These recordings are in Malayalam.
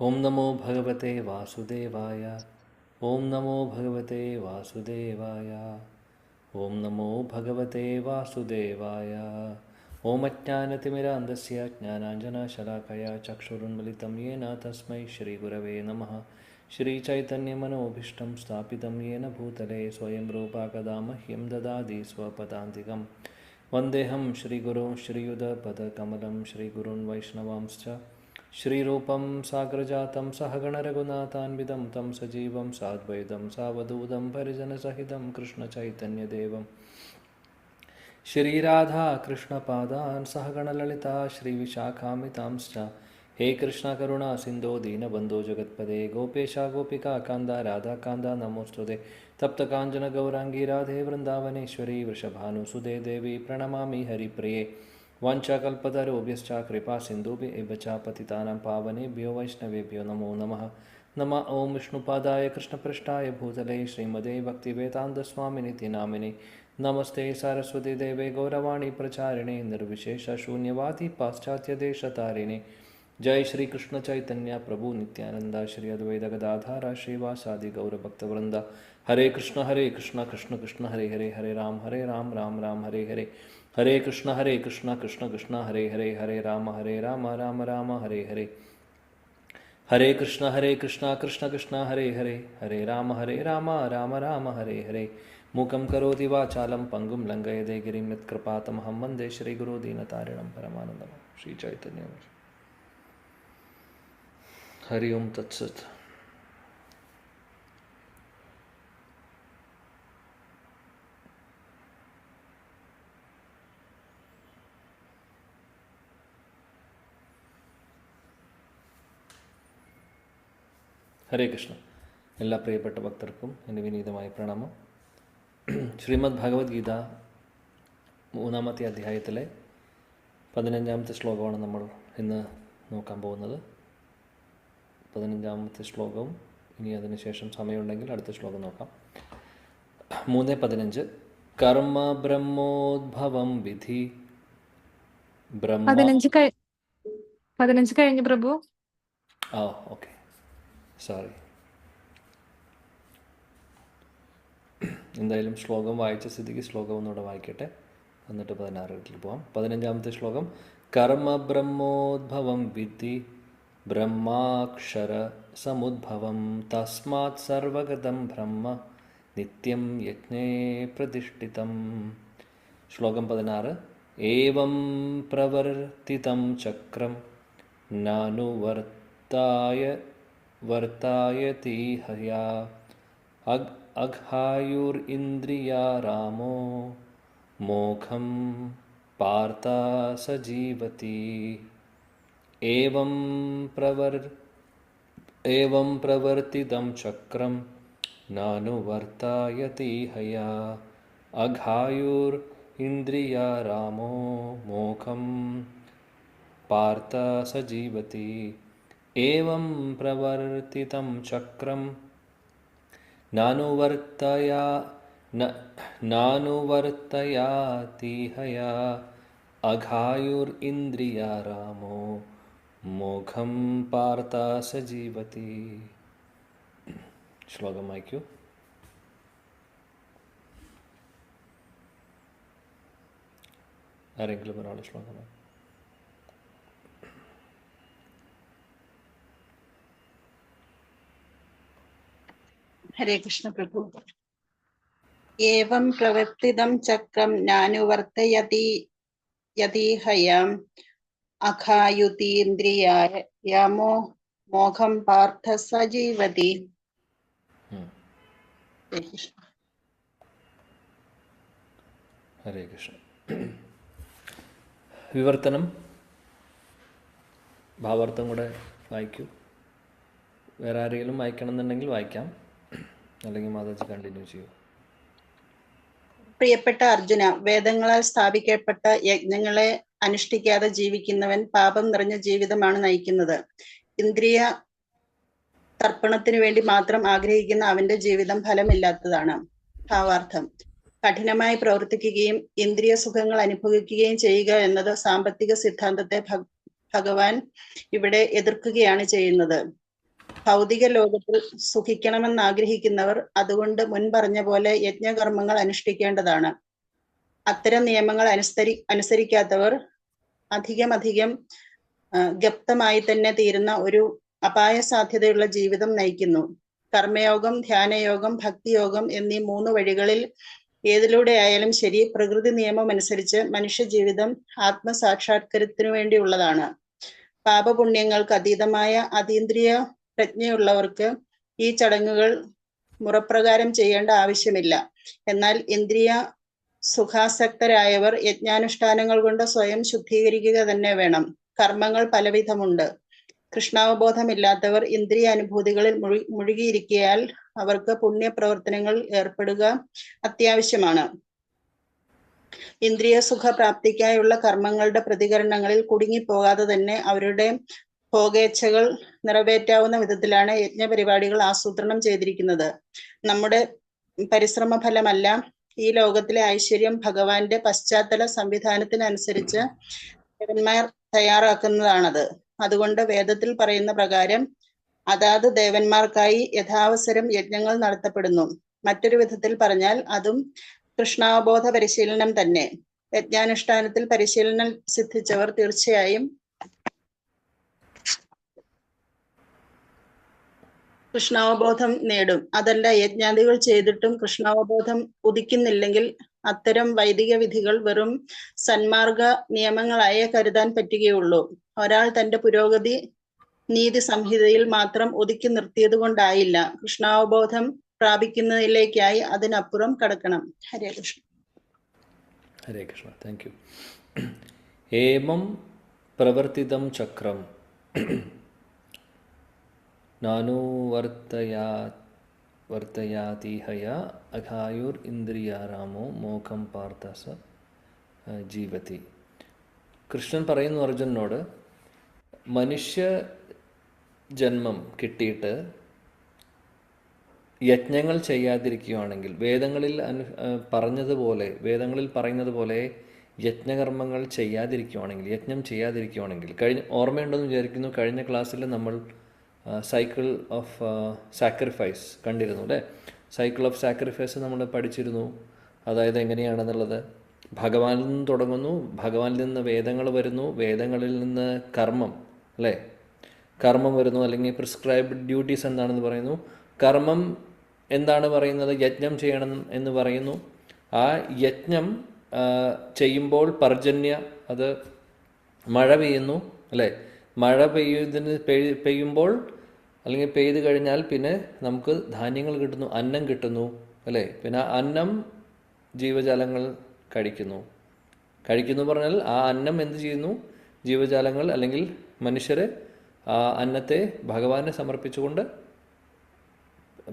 ഓം നമോ ഭഗവതേ വാസുദേവായ. ഓം നമോ ഭഗവതേ വാസുദേവായ. ഓം നമോ ഭഗവതേ വാസുദേവായ. ഓം അജ്ഞാനതിമിരാന്ധസ്യ ജ്ഞാനാഞ്ജനശലാകയാ ചക്ഷുരുന്മിലിതം യേന തസ്മൈ ശ്രീഗുരവേ നമഃ. ശ്രീചൈതന്യമനോഭീഷ്ടം സ്ഥാപിതം യേന ഭൂതലേ സ്വയം രൂപാ കഥാ മഹ്യം ദദാതി സ്വപദാന്തികം. വന്ദേഹം ശ്രീഗുരും ശ്രീയുതപദകമലം ശ്രീഗുരുन् വൈഷ്ണവാംശ്ച ശ്രീരൂപം സാഗ്രജാതം സഹഗണരഘുനാഥാൻവിദം തം സജീവം സാദ്വൈതം സാവധൂതം പരിജനസഹിതം കൃഷ്ണചൈതന്യദേവം ശ്രീരാധാ കൃഷ്ണപാദാൻ സഹഗണലളിതാ ശ്രീവിശാഖാമിതാംശ്ച. ഹേ കൃഷ്ണ കരുണാ സിന്ധോ ദീനബന്ധോ ജഗത്പദേ ഗോപേശ ഗോപികാ കാന്ത രാധാകാന്ത നമോസ്തുതേ. തപ്തകാഞ്ചന ഗൗരാംഗീ രാധേ വൃന്ദാവനേശ്വരി വൃഷഭാനുസുതേ ദേവി പ്രണമാമി ഹരിപ്രിയേ. വാഞ്ചാകൽപതരോഭ്യശ്ച കൃപാ സിന്ധുഭ്യഃ ച പതിതാനാം പാവनेभ्यो वैष्णवेभ्यो नमो नमः. नमः ओं विष्णुपादाय कृष्णपृष्ठाय भूतले श्रीमते भक्तिवेदान्तस्वामिनिति नामिने. नमस्ते सरस्वती देवे गौरवाणी प्रचारिणे निर्विशेषशून्यवादी पाश्चात्यदेशतारिणे. जय श्री कृष्ण चैतन्य प्रभु नित्यानंद श्री अद्वैत गदाधर श्रीवासादि गौरभक्तवृंद. हरे कृष्ण कृष्ण कृष्ण हरे हरे, हरे राम राम राम हरे हरे. हरे कृष्ण कृष्ण कृष्ण हरे हरे, हरे राम राम राम हरे हरे. हरे कृष्ण कृष्ण कृष्ण हरे हरे, हरे राम राम राम हरे हरे. मूकं करोति वाचालं पंगुं लङ्घयते गिरिं यत्कृपातमहं वन्दे श्रीगुरुदीनतारिणं परमानन्दं. श्रीचैतन्यं. हरि ओं तत्सत्. ഹരേ കൃഷ്ണ. എല്ലാ പ്രിയപ്പെട്ട ഭക്തർക്കും എൻ്റെ വിനീതമായ പ്രണാമം. ശ്രീമദ് ഭഗവത്ഗീത 3-ാമത്തെ അധ്യായത്തിലെ 15-ാമത്തെ ശ്ലോകമാണ് നമ്മൾ ഇന്ന് നോക്കാൻ പോകുന്നത്. 15-ാമത്തെ ശ്ലോകവും ഇനി അതിനുശേഷം സമയമുണ്ടെങ്കിൽ അടുത്ത ശ്ലോകം നോക്കാം. 3:15 കർമ്മ ബ്രഹ്മോദ്ഭവം വിധി ബ്രഹ്മ. 15 കഴിഞ്ഞു പ്രഭു. Okay, sorry. എന്തായാലും ശ്ലോകം വായിച്ച സ്ഥിതിക്ക് ശ്ലോകം ഒന്നുകൂടെ വായിക്കട്ടെ, എന്നിട്ട് 16 പോവാം. 15-ാമത്തെ ശ്ലോകം. കർമ്മ ബ്രഹ്മോദ്ഭവം വിദ്ധി ബ്രഹ്മാക്ഷര സമുദ്ഭവം തസ്മാത് സർവഗതം ബ്രഹ്മ നിത്യം യജ്ഞേ പ്രതിഷ്ഠിതം. ശ്ലോകം 16. ഏവം പ്രവർത്തിതം ചക്രം വർത്തായതി ഹയാ അഘായുരിന്ദ്രിയാരാമോ മോഘം പാർത്ഥ സജീവതി. ഏവം പ്രവർത്തിതം ചക്രം നാനുവർത്തായതി ഹയാ അഘായുരിന്ദ്രിയാരാമോ മോഘം പാർത്ഥ സജീവതി. ഏവം പ്രവർത്തിതം ചക്രം നാനുവർത്തയാതി ഹയാ അഘായുരിന്ദ്രിയാരാമോ മോഘം പാർത്ഥ സജീവതി. ശ്ലോകം വായിക്കൂ. ആരെങ്കിലും ഒരാൾ ശ്ലോകം വായിക്കും. ഹരേ കൃഷ്ണ പ്രഭു. ഏവം പ്രവർത്തിതം ചക്രം നാനുവർത്തയതി യതിഹയാം അഘായുതീന്ദ്രിയാമോ മോഘം പാർത്ഥ സജീവതി. ഹരേ കൃഷ്ണ. വിവർത്തനം, ഭാവാർത്ഥം കൂടെ വായിക്കൂ. വേറെ ആരെങ്കിലും വായിക്കണം എന്നുണ്ടെങ്കിൽ വായിക്കാം, അല്ലെങ്കിൽ മാതാജി കണ്ടിന്യൂ ചെയ്യൂ. പ്രിയപ്പെട്ട അർജുന, വേദങ്ങളാൽ സ്ഥാപിക്കപ്പെട്ട യജ്ഞങ്ങളെ അനുഷ്ഠിക്കാതെ ജീവിക്കുന്നവൻ പാപം നിറഞ്ഞ ജീവിതമാണ് നയിക്കുന്നത്. ഇന്ദ്രിയ തർപ്പണത്തിനു വേണ്ടി മാത്രം ആഗ്രഹിക്കുന്ന അവന്റെ ജീവിതം ഫലമില്ലാത്തതാണ്. ഭാവാർത്ഥം: കഠിനമായി പ്രവർത്തിക്കുകയും ഇന്ദ്രിയ സുഖങ്ങൾ അനുഭവിക്കുകയും ചെയ്യുക എന്നത് സാമ്പത്തിക സിദ്ധാന്തത്തെ ഭഗവാൻ ഇവിടെ എതിർക്കുകയാണ് ചെയ്യുന്നത്. ഭൗതിക ലോകത്തിൽ സുഖിക്കണമെന്ന് ആഗ്രഹിക്കുന്നവർ അതുകൊണ്ട് മുൻ പറഞ്ഞ പോലെ യജ്ഞകർമ്മങ്ങൾ അനുഷ്ഠിക്കേണ്ടതാണ്. അത്തരം നിയമങ്ങൾ അനുസരിക്കാത്തവർ അധികം ഗപ്തമായി തന്നെ തീരുന്ന ഒരു അപായ സാധ്യതയുള്ള ജീവിതം നയിക്കുന്നു. കർമ്മയോഗം, ധ്യാനയോഗം, ഭക്തിയോഗം എന്നീ 3 വഴികളിൽ ഏതിലൂടെ ആയാലും ശരി, പ്രകൃതി നിയമം അനുസരിച്ച് മനുഷ്യ ജീവിതം ആത്മസാക്ഷാത്കാരത്തിനു വേണ്ടിയുള്ളതാണ്. പാപപുണ്യങ്ങൾക്ക് അതീതമായ അതീന്ദ്രിയ പ്രജ്ഞയുള്ളവർക്ക് ഈ ചടങ്ങുകൾ മുറപ്രകാരം ചെയ്യേണ്ട ആവശ്യമില്ല. എന്നാൽ ഇന്ദ്രിയ സുഖാസക്തരായവർ യജ്ഞാനുഷ്ഠാനങ്ങൾ കൊണ്ട് സ്വയം ശുദ്ധീകരിക്കുക തന്നെ വേണം. കർമ്മങ്ങൾ പലവിധമുണ്ട്. കൃഷ്ണാവബോധമില്ലാത്തവർ ഇന്ദ്രിയ അനുഭൂതികളിൽ മുഴുകിയിരിക്കയാൽ അവർക്ക് പുണ്യപ്രവർത്തനങ്ങളിൽ ഏർപ്പെടുക അത്യാവശ്യമാണ്. ഇന്ദ്രിയ സുഖപ്രാപ്തിക്കായുള്ള കർമ്മങ്ങളുടെ പ്രതികരണങ്ങളിൽ കുടുങ്ങിപ്പോകാതെ തന്നെ അവരുടെ ഭോഗേച്ഛകൾ നിറവേറ്റാവുന്ന വിധത്തിലാണ് യജ്ഞപരിപാടികൾ ആസൂത്രണം ചെയ്തിരിക്കുന്നത്. നമ്മുടെ പരിശ്രമ ഫലമല്ല ഈ ലോകത്തിലെ ഐശ്വര്യം ഭഗവാന്റെ പശ്ചാത്തല സംവിധാനത്തിനനുസരിച്ച് ദേവന്മാർ തയ്യാറാക്കുന്നതാണത്. അതുകൊണ്ട് വേദത്തിൽ പറയുന്ന പ്രകാരം അതാത് ദേവന്മാർക്കായി യഥാവസരം യജ്ഞങ്ങൾ നടത്തപ്പെടുന്നു. മറ്റൊരു വിധത്തിൽ പറഞ്ഞാൽ അതും കൃഷ്ണാവബോധ പരിശീലനം തന്നെ. യജ്ഞാനുഷ്ഠാനത്തിൽ പരിശീലനം സിദ്ധിച്ചവർ തീർച്ചയായും കൃഷ്ണാവബോധം നേടും. അതല്ല, യജ്ഞാദികൾ ചെയ്തിട്ടും കൃഷ്ണാവബോധം ഉദിക്കുന്നില്ലെങ്കിൽ അത്തരം വൈദിക വിധികൾ വെറും സന്മാർഗ നിയമങ്ങളായേ കരുതാൻ പറ്റുകയുള്ളൂ. ഒരാൾ തന്റെ പുരോഗതി നീതി സംഹിതയിൽ മാത്രം ഒതുക്കി നിർത്തിയത് കൊണ്ടായില്ല. കൃഷ്ണാവബോധം പ്രാപിക്കുന്നതിലേക്കായി അതിനപ്പുറം കടക്കണം. ഹരേ കൃഷ്ണ. ഹരേ കൃഷ്ണ. Thank you. ഏമം പ്രവർത്തിതം ചക്രം വർത്തയാതിഹയ അഘായുർ ഇന്ദ്രിയാരാമോ മോഖം പാർത്ഥസ ജീവതി. കൃഷ്ണൻ പറയുന്നു അർജുനനോട്, മനുഷ്യ ജന്മം കിട്ടിയിട്ട് യജ്ഞങ്ങൾ ചെയ്യാതിരിക്കുകയാണെങ്കിൽ, വേദങ്ങളിൽ പറയുന്നത് പോലെ യജ്ഞകർമ്മങ്ങൾ ചെയ്യാതിരിക്കുകയാണെങ്കിൽ, യജ്ഞം ചെയ്യാതിരിക്കുകയാണെങ്കിൽ, ഓർമ്മയുണ്ടെന്ന് വിചാരിക്കുന്നു, കഴിഞ്ഞ ക്ലാസ്സിൽ നമ്മൾ സൈക്കിൾ ഓഫ് സാക്രിഫൈസ് കണ്ടിരുന്നു അല്ലേ? സൈക്കിൾ ഓഫ് സാക്രിഫൈസ് നമ്മൾ പഠിച്ചിരുന്നു. അതായത് എങ്ങനെയാണെന്നുള്ളത്, ഭഗവാനിൽ നിന്ന് തുടങ്ങുന്നു, ഭഗവാനിൽ നിന്ന് വേദങ്ങൾ വരുന്നു, വേദങ്ങളിൽ നിന്ന് കർമ്മം അല്ലേ, കർമ്മം വരുന്നു, അല്ലെങ്കിൽ പ്രിസ്ക്രൈബ്ഡ് ഡ്യൂട്ടീസ് എന്താണെന്ന് പറയുന്നു. കർമ്മം എന്താണ് പറയുന്നത്? യജ്ഞം ചെയ്യണം എന്ന് പറയുന്നു. ആ യജ്ഞം ചെയ്യുമ്പോൾ പർജന്യ, അത് മഴ പെയ്യുന്നു അല്ലേ? മഴ പെയ്യുമ്പോൾ അല്ലെങ്കിൽ പെയ്ത് കഴിഞ്ഞാൽ പിന്നെ നമുക്ക് ധാന്യങ്ങൾ കിട്ടുന്നു, അന്നം കിട്ടുന്നു അല്ലേ? പിന്നെ അന്നം ജീവജാലങ്ങൾ കഴിക്കുന്നു പറഞ്ഞാൽ ആ അന്നം എന്ത് ചെയ്യുന്നു? ജീവജാലങ്ങൾ അല്ലെങ്കിൽ മനുഷ്യർ ആ അന്നത്തെ ഭഗവാനെ സമർപ്പിച്ചുകൊണ്ട്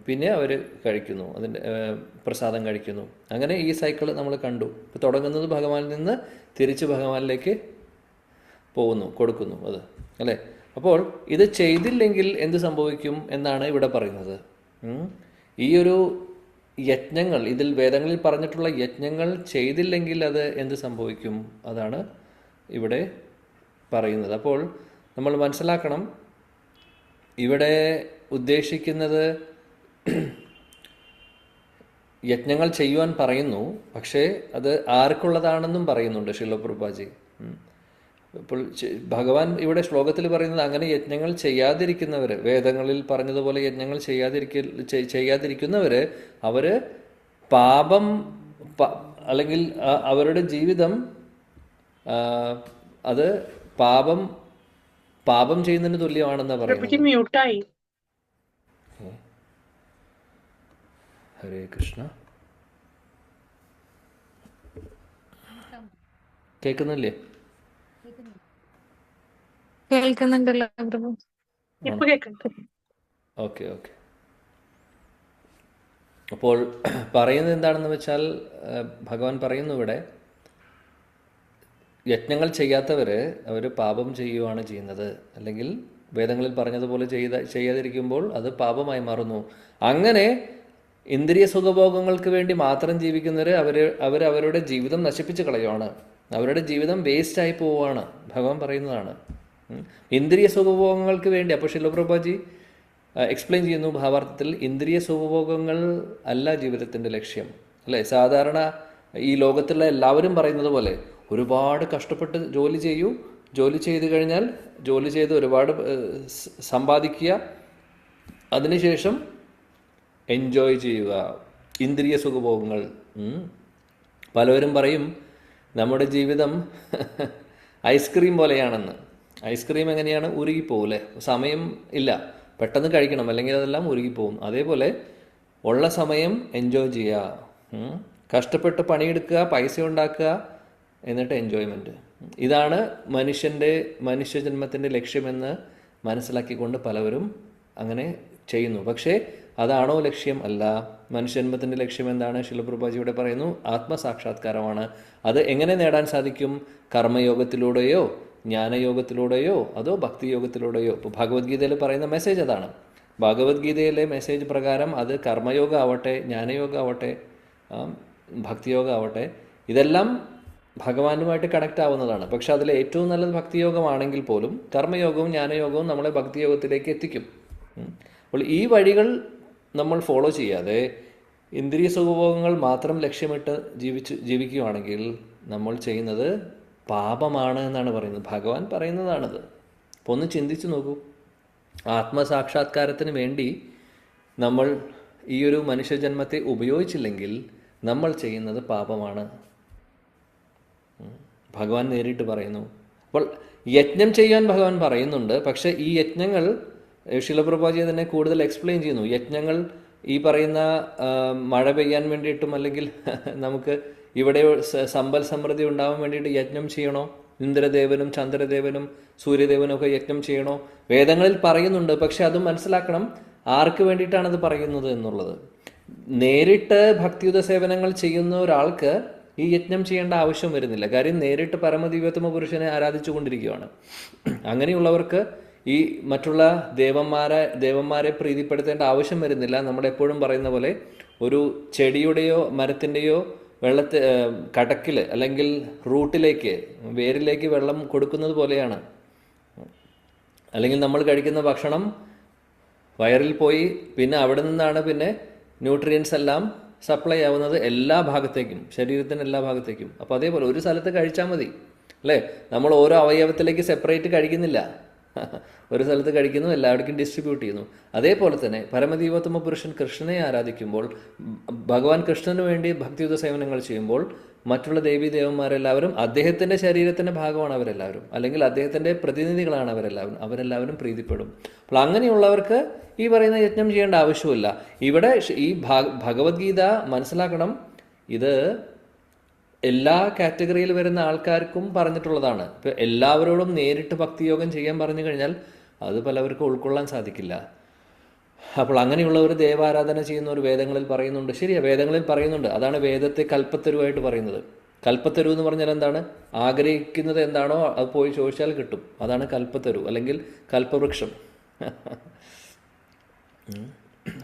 പിന്നെ അവർ കഴിക്കുന്നു, അതിൻ്റെ പ്രസാദം കഴിക്കുന്നു. അങ്ങനെ ഈ സൈക്കിൾ നമ്മൾ കണ്ടു. ഇപ്പോൾ തുടങ്ങുന്നത് ഭഗവാനിൽ നിന്ന് തിരിച്ച് ഭഗവാനിലേക്ക് പോകുന്നു, കൊടുക്കുന്നു അത് അല്ലേ? അപ്പോൾ ഇത് ചെയ്തില്ലെങ്കിൽ എന്ത് സംഭവിക്കും എന്നാണ് ഇവിടെ പറയുന്നത്. ഈ ഒരു യജ്ഞങ്ങൾ, ഇതിൽ വേദങ്ങളിൽ പറഞ്ഞിട്ടുള്ള യജ്ഞങ്ങൾ ചെയ്തില്ലെങ്കിൽ അത് എന്ത് സംഭവിക്കും? അതാണ് ഇവിടെ പറയുന്നത്. അപ്പോൾ നമ്മൾ മനസ്സിലാക്കണം, ഇവിടെ ഉദ്ദേശിക്കുന്നത് യജ്ഞങ്ങൾ ചെയ്യുവാൻ പറയുന്നു, പക്ഷേ അത് ആർക്കുള്ളതാണെന്നും പറയുന്നുണ്ട് ശ്രീല പ്രഭുപാദി. ഇപ്പോൾ ഭഗവാൻ ഇവിടെ ശ്ലോകത്തിൽ പറയുന്നത് അങ്ങനെ യജ്ഞങ്ങൾ ചെയ്യാതിരിക്കുന്നവർ, വേദങ്ങളിൽ പറഞ്ഞതുപോലെ യജ്ഞങ്ങൾ ചെയ്യാതിരിക്കുന്നവർ, അവർ പാപം അല്ലെങ്കിൽ അവരുടെ ജീവിതം അത് പാപം ചെയ്യുന്നതിന് തുല്യമാണെന്നാണ് പറയുന്നത്. ഹരേ കൃഷ്ണ. കേൾക്കുന്നില്ലേ? കേൾക്കുന്നുണ്ടല്ലോ പ്രഭു. ഓക്കെ. അപ്പോൾ പറയുന്നത് എന്താണെന്ന് വെച്ചാൽ, ഭഗവാൻ പറയുന്നു ഇവിടെ, യജ്ഞങ്ങൾ ചെയ്യാത്തവർ അവർ പാപം ചെയ്യുകയാണ് ചെയ്യുന്നത്. അല്ലെങ്കിൽ വേദങ്ങളിൽ പറഞ്ഞതുപോലെ ചെയ്യാതിരിക്കുമ്പോൾ അത് പാപമായി മാറുന്നു. അങ്ങനെ ഇന്ദ്രിയ സുഖഭോഗങ്ങൾക്ക് വേണ്ടി മാത്രം ജീവിക്കുന്നവർ അവരുടെ ജീവിതം നശിപ്പിച്ച് കളയുവാണ്, അവരുടെ ജീവിതം വേസ്റ്റായി പോവുകയാണ്. ഭഗവാൻ പറയുന്നതാണ് ഇന്ദ്രിയ സുഖഭോഗങ്ങൾക്ക് വേണ്ടി. അപ്പോൾ ശിലപ്രഭാജി എക്സ്പ്ലെയിൻ ചെയ്യുന്നു ഭാവാർത്ഥത്തിൽ, ഇന്ദ്രിയ സുഖഭോഗങ്ങൾ അല്ല ജീവിതത്തിൻ്റെ ലക്ഷ്യം, അല്ലേ? സാധാരണ ഈ ലോകത്തുള്ള എല്ലാവരും പറയുന്നത് പോലെ ഒരുപാട് കഷ്ടപ്പെട്ട് ജോലി ചെയ്യൂ, ജോലി ചെയ്ത് കഴിഞ്ഞാൽ ജോലി ചെയ്ത് ഒരുപാട് സമ്പാദിക്കുക, അതിനുശേഷം എൻജോയ് ചെയ്യുക ഇന്ദ്രിയ സുഖഭോഗങ്ങൾ. പലവരും പറയും നമ്മുടെ ജീവിതം ഐസ്ക്രീം പോലെയാണെന്ന്. ഐസ്ക്രീം എങ്ങനെയാണ്? ഉരുകിപ്പോവും അല്ലേ? സമയം ഇല്ല, പെട്ടെന്ന് കഴിക്കണം, അല്ലെങ്കിൽ അതെല്ലാം ഉരുകിപ്പോവും. അതേപോലെ ഉള്ള സമയം എൻജോയ് ചെയ്യുക, കഷ്ടപ്പെട്ട് പണിയെടുക്കുക, പൈസ ഉണ്ടാക്കുക, എന്നിട്ട് എൻജോയ്മെൻറ്റ്. ഇതാണ് മനുഷ്യജന്മത്തിൻ്റെ ലക്ഷ്യമെന്ന് മനസ്സിലാക്കിക്കൊണ്ട് പലവരും അങ്ങനെ ചെയ്യുന്നു. പക്ഷേ അതാണോ ലക്ഷ്യം? അല്ല. മനുഷ്യജന്മത്തിൻ്റെ ലക്ഷ്യം എന്താണ്? ശില പ്രഭുപാദിയുടെ പറയുന്നു, ആത്മസാക്ഷാത്കാരമാണ്. അത് എങ്ങനെ നേടാൻ സാധിക്കും? കർമ്മയോഗത്തിലൂടെയോ ജ്ഞാനയോഗത്തിലൂടെയോ അതോ ഭക്തിയോഗത്തിലൂടെയോ? ഇപ്പോൾ ഭഗവത്ഗീതയിൽ പറയുന്ന മെസ്സേജ് അതാണ്. ഭഗവത്ഗീതയിലെ മെസ്സേജ് പ്രകാരം അത് കർമ്മയോഗം ആവട്ടെ, ജ്ഞാനയോഗം ആവട്ടെ, ഭക്തിയോഗം ആവട്ടെ, ഇതെല്ലാം ഭഗവാനുമായിട്ട് കണക്റ്റ് ആവുന്നതാണ്. പക്ഷെ അതിൽ ഏറ്റവും നല്ലത് ഭക്തിയോഗമാണെങ്കിൽ പോലും കർമ്മയോഗവും ജ്ഞാനയോഗവും നമ്മളെ ഭക്തിയോഗത്തിലേക്ക് എത്തിക്കും. അപ്പോൾ ഈ വഴികൾ നമ്മൾ ഫോളോ ചെയ്യാതെ ഇന്ദ്രിയ സുഖഭോഗങ്ങൾ മാത്രം ലക്ഷ്യമിട്ട് ജീവിക്കുകയാണെങ്കിൽ നമ്മൾ ചെയ്യുന്നത് പാപമാണ് എന്നാണ് പറയുന്നത്. ഭഗവാൻ പറയുന്നതാണത്. അപ്പോൾ ഒന്ന് ചിന്തിച്ചു നോക്കൂ. ആത്മസാക്ഷാത്കാരത്തിന് വേണ്ടി നമ്മൾ ഈ ഒരു മനുഷ്യജന്മത്തെ ഉപയോഗിച്ചില്ലെങ്കിൽ നമ്മൾ ചെയ്യുന്നത് പാപമാണ്. ഭഗവാൻ നേരിട്ട് പറയുന്നു. അപ്പോൾ യജ്ഞം ചെയ്യാൻ ഭഗവാൻ പറയുന്നുണ്ട്. പക്ഷേ ഈ യജ്ഞങ്ങൾ ശില പ്രഭുപാദി തന്നെ കൂടുതൽ എക്സ്പ്ലെയിൻ ചെയ്യുന്നു. യജ്ഞങ്ങൾ ഈ പറയുന്ന മഴ പെയ്യാൻ വേണ്ടിയിട്ടും അല്ലെങ്കിൽ നമുക്ക് ഇവിടെ സമ്പൽ സമൃദ്ധി ഉണ്ടാവാൻ വേണ്ടിയിട്ട് യജ്ഞം ചെയ്യണോ? ഇന്ദ്രദേവനും ചന്ദ്രദേവനും സൂര്യദേവനും ഒക്കെ യജ്ഞം ചെയ്യണോ? വേദങ്ങളിൽ പറയുന്നുണ്ട്. പക്ഷെ അതും മനസ്സിലാക്കണം ആർക്ക് വേണ്ടിയിട്ടാണ് അത് പറയുന്നത് എന്നുള്ളത്. നേരിട്ട് ഭക്തിയുത സേവനങ്ങൾ ചെയ്യുന്ന ഒരാൾക്ക് ഈ യജ്ഞം ചെയ്യേണ്ട ആവശ്യം വരുന്നില്ല. കാര്യം നേരിട്ട് പരമദിവ്യോത്തമ പുരുഷനെ ആരാധിച്ചു കൊണ്ടിരിക്കുകയാണ്. അങ്ങനെയുള്ളവർക്ക് ഈ മറ്റുള്ള ദേവന്മാരെ പ്രീതിപ്പെടുത്തേണ്ട ആവശ്യം വരുന്നില്ല. നമ്മളെപ്പോഴും പറയുന്ന പോലെ ഒരു ചെടിയുടെയോ മരത്തിൻ്റെയോ കടക്കിൽ അല്ലെങ്കിൽ റൂട്ടിലേക്ക്, വേരിലേക്ക് വെള്ളം കൊടുക്കുന്നത് പോലെയാണ്. അല്ലെങ്കിൽ നമ്മൾ കഴിക്കുന്ന ഭക്ഷണം വയറിൽ പോയി പിന്നെ അവിടെ നിന്നാണ് പിന്നെ ന്യൂട്രിയൻസ് എല്ലാം സപ്ലൈ ആവുന്നത് എല്ലാ ഭാഗത്തേക്കും, ശരീരത്തിൻ്റെ എല്ലാ ഭാഗത്തേക്കും. അപ്പോൾ അതേപോലെ ഒരു സ്ഥലത്ത് കഴിച്ചാൽ മതി, അല്ലേ? നമ്മൾ ഓരോ അവയവത്തിലേക്ക് സെപ്പറേറ്റ് കഴിക്കുന്നില്ല. ഒരു സ്ഥലത്ത് കഴിക്കുന്നു, എല്ലാവർക്കും ഡിസ്ട്രിബ്യൂട്ട് ചെയ്യുന്നു. അതേപോലെ തന്നെ പരമദൈവോത്തമ പുരുഷൻ കൃഷ്ണനെ ആരാധിക്കുമ്പോൾ, ഭഗവാൻ കൃഷ്ണന് വേണ്ടി ഭക്തിയുത സേവനങ്ങൾ ചെയ്യുമ്പോൾ മറ്റുള്ള ദേവീ ദേവന്മാരെല്ലാവരും അദ്ദേഹത്തിൻ്റെ ശരീരത്തിൻ്റെ ഭാഗമാണ് അവരെല്ലാവരും, അല്ലെങ്കിൽ അദ്ദേഹത്തിൻ്റെ പ്രതിനിധികളാണ് അവരെല്ലാവരും പ്രീതിപ്പെടും. അപ്പോൾ അങ്ങനെയുള്ളവർക്ക് ഈ പറയുന്ന യജ്ഞം ചെയ്യേണ്ട ആവശ്യമില്ല. ഇവിടെ ഈ ഭഗവത്ഗീത മനസ്സിലാക്കണം, ഇത് എല്ലാ കാറ്റഗറിയിൽ വരുന്ന ആൾക്കാർക്കും പറഞ്ഞിട്ടുള്ളതാണ്. ഇപ്പം എല്ലാവരോടും നേരിട്ട് ഭക്തിയോഗം ചെയ്യാൻ പറഞ്ഞു കഴിഞ്ഞാൽ അത് പലവർക്കും ഉൾക്കൊള്ളാൻ സാധിക്കില്ല. അപ്പോൾ അങ്ങനെയുള്ളവർ ദേവാരാധന ചെയ്യുന്നവർ വേദങ്ങളിൽ പറയുന്നുണ്ട്. ശരിയാ, വേദങ്ങളിൽ പറയുന്നുണ്ട്. അതാണ് വേദത്തെ കൽപ്പത്തരുവായിട്ട് പറയുന്നത്. കൽപ്പത്തരു എന്ന് പറഞ്ഞാൽ എന്താണ്? ആഗ്രഹിക്കുന്നത് എന്താണോ അത് പോയി ചോദിച്ചാൽ കിട്ടും. അതാണ് കൽപ്പത്തരു അല്ലെങ്കിൽ കൽപ്പവൃക്ഷം.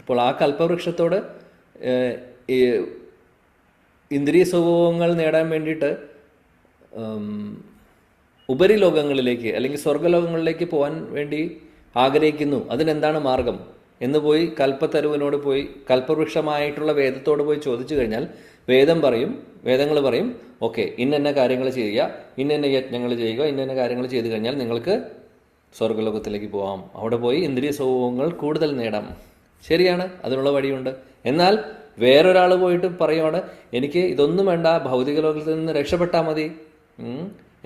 അപ്പോൾ ആ കൽപ്പവൃക്ഷത്തോട് ഇന്ദ്രിയ സുഖങ്ങൾ നേടാൻ വേണ്ടിയിട്ട് ഉപരിലോകങ്ങളിലേക്ക് അല്ലെങ്കിൽ സ്വർഗലോകങ്ങളിലേക്ക് പോകാൻ വേണ്ടി ആഗ്രഹിക്കുന്നു. അതിനെന്താണ് മാർഗം എന്ന് പോയി കൽപ്പത്തരുവിനോട് പോയി കൽപ്പവൃക്ഷമായിട്ടുള്ള വേദത്തോട് പോയി ചോദിച്ചു കഴിഞ്ഞാൽ വേദങ്ങൾ പറയും ഓക്കെ, ഇന്ന കാര്യങ്ങൾ ചെയ്യുക, ഇന്ന യജ്ഞങ്ങൾ ചെയ്യുക, ഇന്ന കാര്യങ്ങൾ ചെയ്തു കഴിഞ്ഞാൽ നിങ്ങൾക്ക് സ്വർഗലോകത്തിലേക്ക് പോകാം, അവിടെ പോയി ഇന്ദ്രിയ സുഖങ്ങൾ കൂടുതൽ നേടാം. ശരിയാണ്, അതിനുള്ള വഴിയുണ്ട്. എന്നാൽ വേറൊരാൾ പോയിട്ട് പറയുവാണ് എനിക്ക് ഇതൊന്നും വേണ്ട, ഭൗതിക ലോകത്തിൽ നിന്ന് രക്ഷപ്പെട്ടാൽ മതി,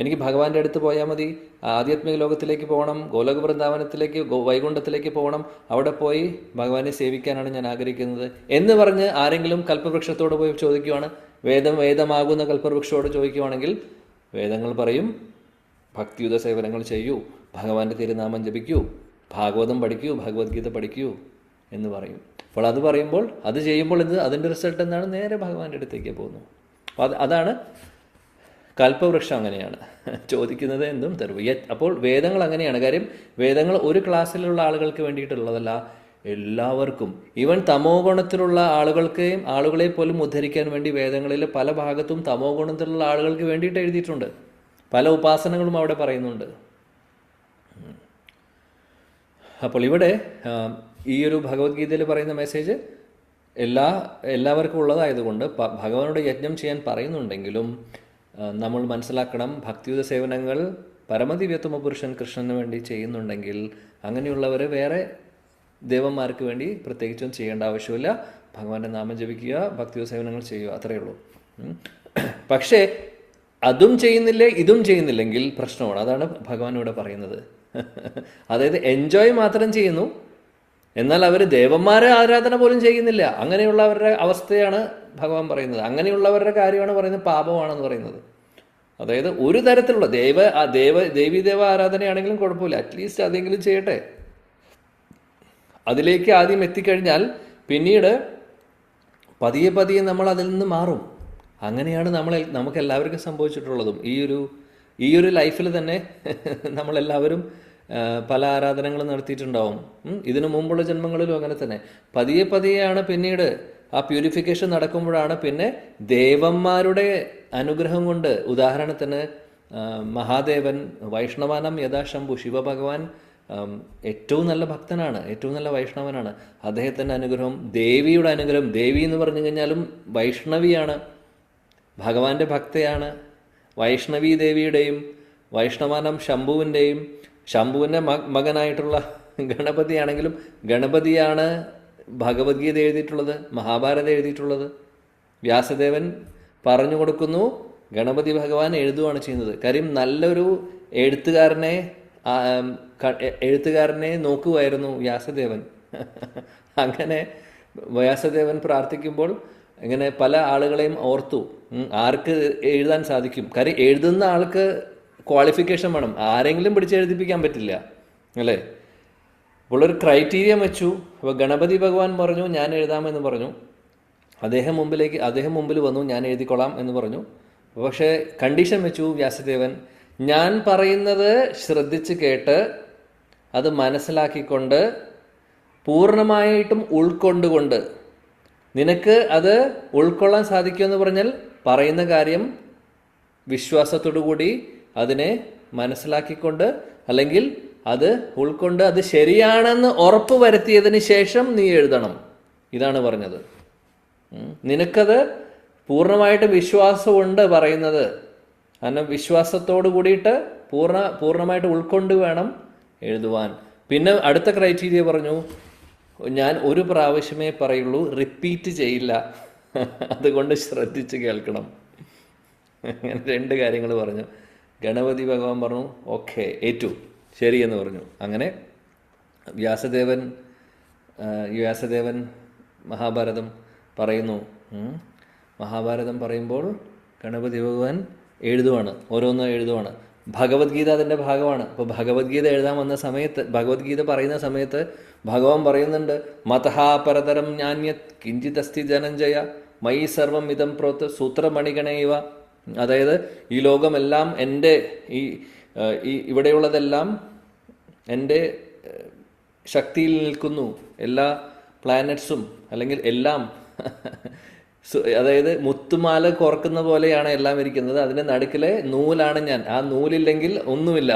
എനിക്ക് ഭഗവാന്റെ അടുത്ത് പോയാൽ മതി, ആധ്യാത്മിക ലോകത്തിലേക്ക് പോകണം, ഗോലോക വൃന്ദാവനത്തിലേക്ക് വൈകുണ്ഠത്തിലേക്ക് പോകണം, അവിടെ പോയി ഭഗവാനെ സേവിക്കാനാണ് ഞാൻ ആഗ്രഹിക്കുന്നത് എന്ന് പറഞ്ഞ് ആരെങ്കിലും കൽപ്പവൃക്ഷത്തോട് പോയി ചോദിക്കുവാണ്, വേദമാകുന്ന കൽപ്പവൃക്ഷത്തോട് ചോദിക്കുവാണെങ്കിൽ വേദങ്ങൾ പറയും ഭക്തിയുത സേവനങ്ങൾ ചെയ്യൂ, ഭഗവാന്റെ തിരുനാമം ജപിക്കൂ, ഭാഗവതം പഠിക്കൂ, ഭഗവത്ഗീത പഠിക്കൂ എന്ന് പറയും. അപ്പോൾ അത് പറയുമ്പോൾ അത് ചെയ്യുമ്പോൾ അതിൻ്റെ റിസൾട്ട് എന്താണ്? നേരെ ഭഗവാന്റെ അടുത്തേക്ക് പോകുന്നു. അപ്പോൾ അതാണ് കൽപ്പവൃക്ഷം. അങ്ങനെയാണ് ചോദിക്കുന്നത് എന്തും തരും. അപ്പോൾ വേദങ്ങൾ അങ്ങനെയാണ്. കാര്യം വേദങ്ങൾ ഒരു ക്ലാസ്സിലുള്ള ആളുകൾക്ക് വേണ്ടിയിട്ടുള്ളതല്ല, എല്ലാവർക്കും. ഈവൻ തമോ ഗുണത്തിലുള്ള ആളുകളെ പോലും ഉദ്ധരിക്കാൻ വേണ്ടി വേദങ്ങളിൽ പല ഭാഗത്തും തമോ ഗുണത്തിലുള്ള ആളുകൾക്ക് വേണ്ടിയിട്ട് എഴുതിയിട്ടുണ്ട്. പല ഉപാസനകളും അവിടെ പറയുന്നുണ്ട്. അപ്പോൾ ഇവിടെ ഈ ഒരു ഭഗവത്ഗീതയിൽ പറയുന്ന മെസ്സേജ് എല്ലാവർക്കും ഉള്ളതായതുകൊണ്ട് ഭഗവാനോട് യജ്ഞം ചെയ്യാൻ പറയുന്നുണ്ടെങ്കിലും നമ്മൾ മനസ്സിലാക്കണം, ഭക്തിയുത സേവനങ്ങൾ പരമദിവ്യത്വമ പുരുഷൻ കൃഷ്ണന് വേണ്ടി ചെയ്യുന്നുണ്ടെങ്കിൽ അങ്ങനെയുള്ളവർ വേറെ ദേവന്മാർക്ക് വേണ്ടി പ്രത്യേകിച്ചും ചെയ്യേണ്ട ആവശ്യമില്ല. ഭഗവാന്റെ നാമം ജപിക്കുക, ഭക്തിയുത സേവനങ്ങൾ ചെയ്യുക, അത്രയേ ഉള്ളൂ. പക്ഷേ അതും ചെയ്യുന്നില്ലേ ഇതും ചെയ്യുന്നില്ലെങ്കിൽ പ്രശ്നമാണ്. അതാണ് ഭഗവാൻ ഇവിടെ പറയുന്നത്. അതായത് എൻജോയ് മാത്രം ചെയ്യുന്നു, എന്നാൽ അവർ ദേവന്മാരെ ആരാധന പോലും ചെയ്യുന്നില്ല. അങ്ങനെയുള്ളവരുടെ അവസ്ഥയാണ് ഭഗവാൻ പറയുന്നത്. അങ്ങനെയുള്ളവരുടെ കാര്യമാണ് പറയുന്നത് പാപമാണെന്ന് പറയുന്നത്. അതായത് ഒരു തരത്തിലുള്ള ദേവീദേവ ആരാധനയാണെങ്കിലും കുഴപ്പമില്ല, അറ്റ്ലീസ്റ്റ് അതെങ്കിലും ചെയ്യട്ടെ. അതിലേക്ക് ആദ്യം എത്തിക്കഴിഞ്ഞാൽ പിന്നീട് പതിയെ പതിയെ നമ്മൾ അതിൽ നിന്ന് മാറും. അങ്ങനെയാണ് നമുക്ക് എല്ലാവർക്കും സംഭവിച്ചിട്ടുള്ളതും. ഈ ഒരു ലൈഫിൽ തന്നെ നമ്മളെല്ലാവരും പല ആരാധനകളും നടത്തിയിട്ടുണ്ടാവും. ഇതിനു മുമ്പുള്ള ജന്മങ്ങളിലും അങ്ങനെ തന്നെ. പതിയെ പതിയെയാണ് പിന്നീട് ആ പ്യൂരിഫിക്കേഷൻ നടക്കുമ്പോഴാണ് പിന്നെ ദേവന്മാരുടെ അനുഗ്രഹം കൊണ്ട്, ഉദാഹരണത്തിന് മഹാദേവൻ വൈഷ്ണവാനം യഥാശംഭു, ശിവഭഗവാൻ ഏറ്റവും നല്ല ഭക്തനാണ്, ഏറ്റവും നല്ല വൈഷ്ണവനാണ്. അദ്ദേഹത്തിൻ്റെ അനുഗ്രഹം, ദേവിയുടെ അനുഗ്രഹം, ദേവി എന്ന് പറഞ്ഞു കഴിഞ്ഞാലും വൈഷ്ണവിയാണ്, ഭഗവാന്റെ ഭക്തയാണ്. വൈഷ്ണവി ദേവിയുടെയും വൈഷ്ണവാനം ശംഭുവിൻ്റെയും, ശംഭുവിൻ്റെ മകനായിട്ടുള്ള ഗണപതിയാണെങ്കിലും ഗണപതിയാണ് ഭഗവത്ഗീത എഴുതിയിട്ടുള്ളത്, മഹാഭാരതം എഴുതിയിട്ടുള്ളത്. വ്യാസദേവൻ പറഞ്ഞു കൊടുക്കുന്നു, ഗണപതി ഭഗവാൻ എഴുതുകയാണ് ചെയ്യുന്നത്. കാര്യം നല്ലൊരു എഴുത്തുകാരനെ നോക്കുമായിരുന്നു വ്യാസദേവൻ. അങ്ങനെ വ്യാസദേവൻ പ്രാർത്ഥിക്കുമ്പോൾ ഇങ്ങനെ പല ആളുകളെയും ഓർത്തു, ആർക്ക് എഴുതാൻ സാധിക്കും. കാര്യം എഴുതുന്ന ആൾക്ക് ക്വാളിഫിക്കേഷൻ വേണം, ആരെങ്കിലും പിടിച്ച് എഴുതിപ്പിക്കാൻ പറ്റില്ല അല്ലേ. അപ്പോൾ ഒരു ക്രൈറ്റീരിയ വെച്ചു. അപ്പോൾ ഗണപതി ഭഗവാൻ പറഞ്ഞു ഞാൻ എഴുതാമെന്ന് പറഞ്ഞു. അദ്ദേഹം മുമ്പിൽ വന്നു, ഞാൻ എഴുതിക്കൊള്ളാം എന്ന് പറഞ്ഞു. പക്ഷേ കണ്ടീഷൻ വെച്ചു വ്യാസദേവൻ, ഞാൻ പറയുന്നത് ശ്രദ്ധിച്ച് കേട്ട് അത് മനസ്സിലാക്കിക്കൊണ്ട് പൂർണ്ണമായിട്ടും ഉൾക്കൊണ്ടുകൊണ്ട് നിനക്ക് അത് ഉൾക്കൊള്ളാൻ സാധിക്കുമെന്ന് പറഞ്ഞാൽ പറയുന്ന കാര്യം വിശ്വാസത്തോടു കൂടി അതിനെ മനസ്സിലാക്കിക്കൊണ്ട്, അല്ലെങ്കിൽ അത് ഉൾക്കൊണ്ട് അത് ശരിയാണെന്ന് ഉറപ്പ് വരുത്തിയതിന് ശേഷം നീ എഴുതണം. ഇതാണ് പറഞ്ഞത്. നിനക്കത് പൂർണ്ണമായിട്ട് വിശ്വാസമുണ്ട് പറയുന്നത്, അങ്ങനെ വിശ്വാസത്തോട് കൂടിയിട്ട് പൂർണ്ണമായിട്ട് ഉൾക്കൊണ്ട് വേണം എഴുതുവാൻ. പിന്നെ അടുത്ത ക്രൈറ്റീരിയ പറഞ്ഞു, ഞാൻ ഒരു പ്രാവശ്യമേ പറയുള്ളൂ, റിപ്പീറ്റ് ചെയ്യില്ല, അതുകൊണ്ട് ശ്രദ്ധിച്ച് കേൾക്കണം. അങ്ങനെ 2 കാര്യങ്ങൾ പറഞ്ഞു. ഗണപതി ഭഗവാൻ പറഞ്ഞു ഓക്കെ, ഏറ്റു, ശരിയെന്ന് പറഞ്ഞു. അങ്ങനെ വ്യാസദേവൻ മഹാഭാരതം പറയുന്നു. മഹാഭാരതം പറയുമ്പോൾ ഗണപതി ഭഗവാൻ എഴുതുവാണ്, ഓരോന്ന് എഴുതുവാണ്. ഭഗവത്ഗീത അതിൻ്റെ ഭാഗമാണ്. അപ്പോൾ ഭഗവത്ഗീത എഴുതാൻ വന്ന സമയത്ത്, ഭഗവത്ഗീത പറയുന്ന സമയത്ത് ഭഗവാൻ പറയുന്നുണ്ട്, മതഃ പരതരം ജ്ഞാന്യത് കിഞ്ചിതസ്തി ധനഞ്ജയ മയി സർവം ഇതം പ്രോത്ത് സൂത്രമണിഗണൈവ. അതായത് ഈ ലോകമെല്ലാം എൻ്റെ, ഇവിടെയുള്ളതെല്ലാം എൻ്റെ ശക്തിയിൽ നിൽക്കുന്നു. എല്ലാ പ്ലാനറ്റ്സും അല്ലെങ്കിൽ എല്ലാം അതായത് മുത്തുമാല കോർക്കുന്ന പോലെയാണ് എല്ലാം ഇരിക്കുന്നത്. അതിൻ്റെ നടുക്കിലെ നൂലാണ് ഞാൻ. ആ നൂലില്ലെങ്കിൽ ഒന്നുമില്ല.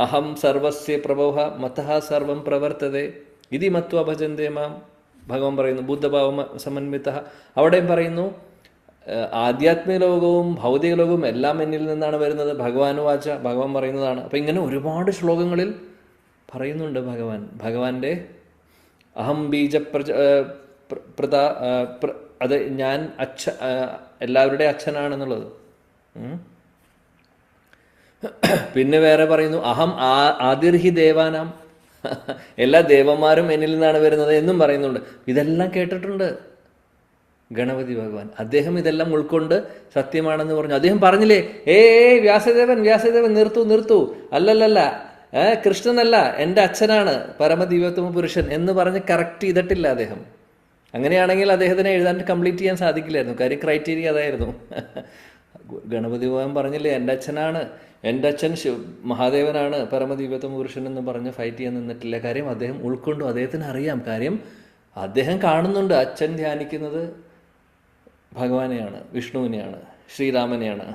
അഹം സർവസ്യ പ്രഭവ മതഃ സർവം പ്രവർത്തതേ ഇതി മത്വ ഭജന്തേ മാം. ഭഗവാൻ പറയുന്നു ബുദ്ധഭാവം സമന്വിത. അവിടെയും പറയുന്നു ആധ്യാത്മിക ലോകവും ഭൗതിക ലോകവും എല്ലാം എന്നിൽ നിന്നാണ് വരുന്നത്. ഭഗവാനുവാച, ഭഗവാൻ പറയുന്നതാണ്. അപ്പം ഇങ്ങനെ ഒരുപാട് ശ്ലോകങ്ങളിൽ പറയുന്നുണ്ട് ഭഗവാന്റെ അഹം ബീജ അത് ഞാൻ എല്ലാവരുടെയും അച്ഛനാണെന്നുള്ളത്. പിന്നെ വേറെ പറയുന്നു അഹം ആദിർഹി ദേവാനാം, എല്ലാ ദേവന്മാരും എന്നിൽ നിന്നാണ് വരുന്നത് എന്നും പറയുന്നുണ്ട്. ഇതെല്ലാം കേട്ടിട്ടുണ്ട് ഗണപതി ഭഗവാൻ. അദ്ദേഹം ഇതെല്ലാം ഉൾക്കൊണ്ട് സത്യമാണെന്ന് പറഞ്ഞു. അദ്ദേഹം പറഞ്ഞില്ലേ, വ്യാസദേവൻ നിർത്തൂ, അല്ലല്ലല്ല, കൃഷ്ണനല്ല, എൻ്റെ അച്ഛനാണ് പരമദിവ്യോത്തമ പുരുഷൻ എന്ന് പറഞ്ഞ് കറക്റ്റ് ചെയ്തിട്ടില്ല അദ്ദേഹം. അങ്ങനെയാണെങ്കിൽ അദ്ദേഹത്തിന് എഴുതാൻ കംപ്ലീറ്റ് ചെയ്യാൻ സാധിക്കില്ലായിരുന്നു. കാര്യം ക്രൈറ്റീരിയ അതായിരുന്നു. ഗണപതി ഭഗവാൻ പറഞ്ഞില്ലേ, എൻ്റെ അച്ഛൻ മഹാദേവനാണ് പരമദിവ്യോത്തമ പുരുഷൻ എന്ന് പറഞ്ഞ് ഫൈറ്റ് ചെയ്യാൻ നിന്നിട്ടില്ല. കാര്യം അദ്ദേഹം ഉൾക്കൊണ്ടു, അദ്ദേഹത്തിന് അറിയാം. കാര്യം അദ്ദേഹം കാണുന്നുണ്ട് അച്ഛൻ ധ്യാനിക്കുന്നത് ഭഗവാനെയാണ്, വിഷ്ണുവിനെയാണ്, ശ്രീരാമനെയാണ്.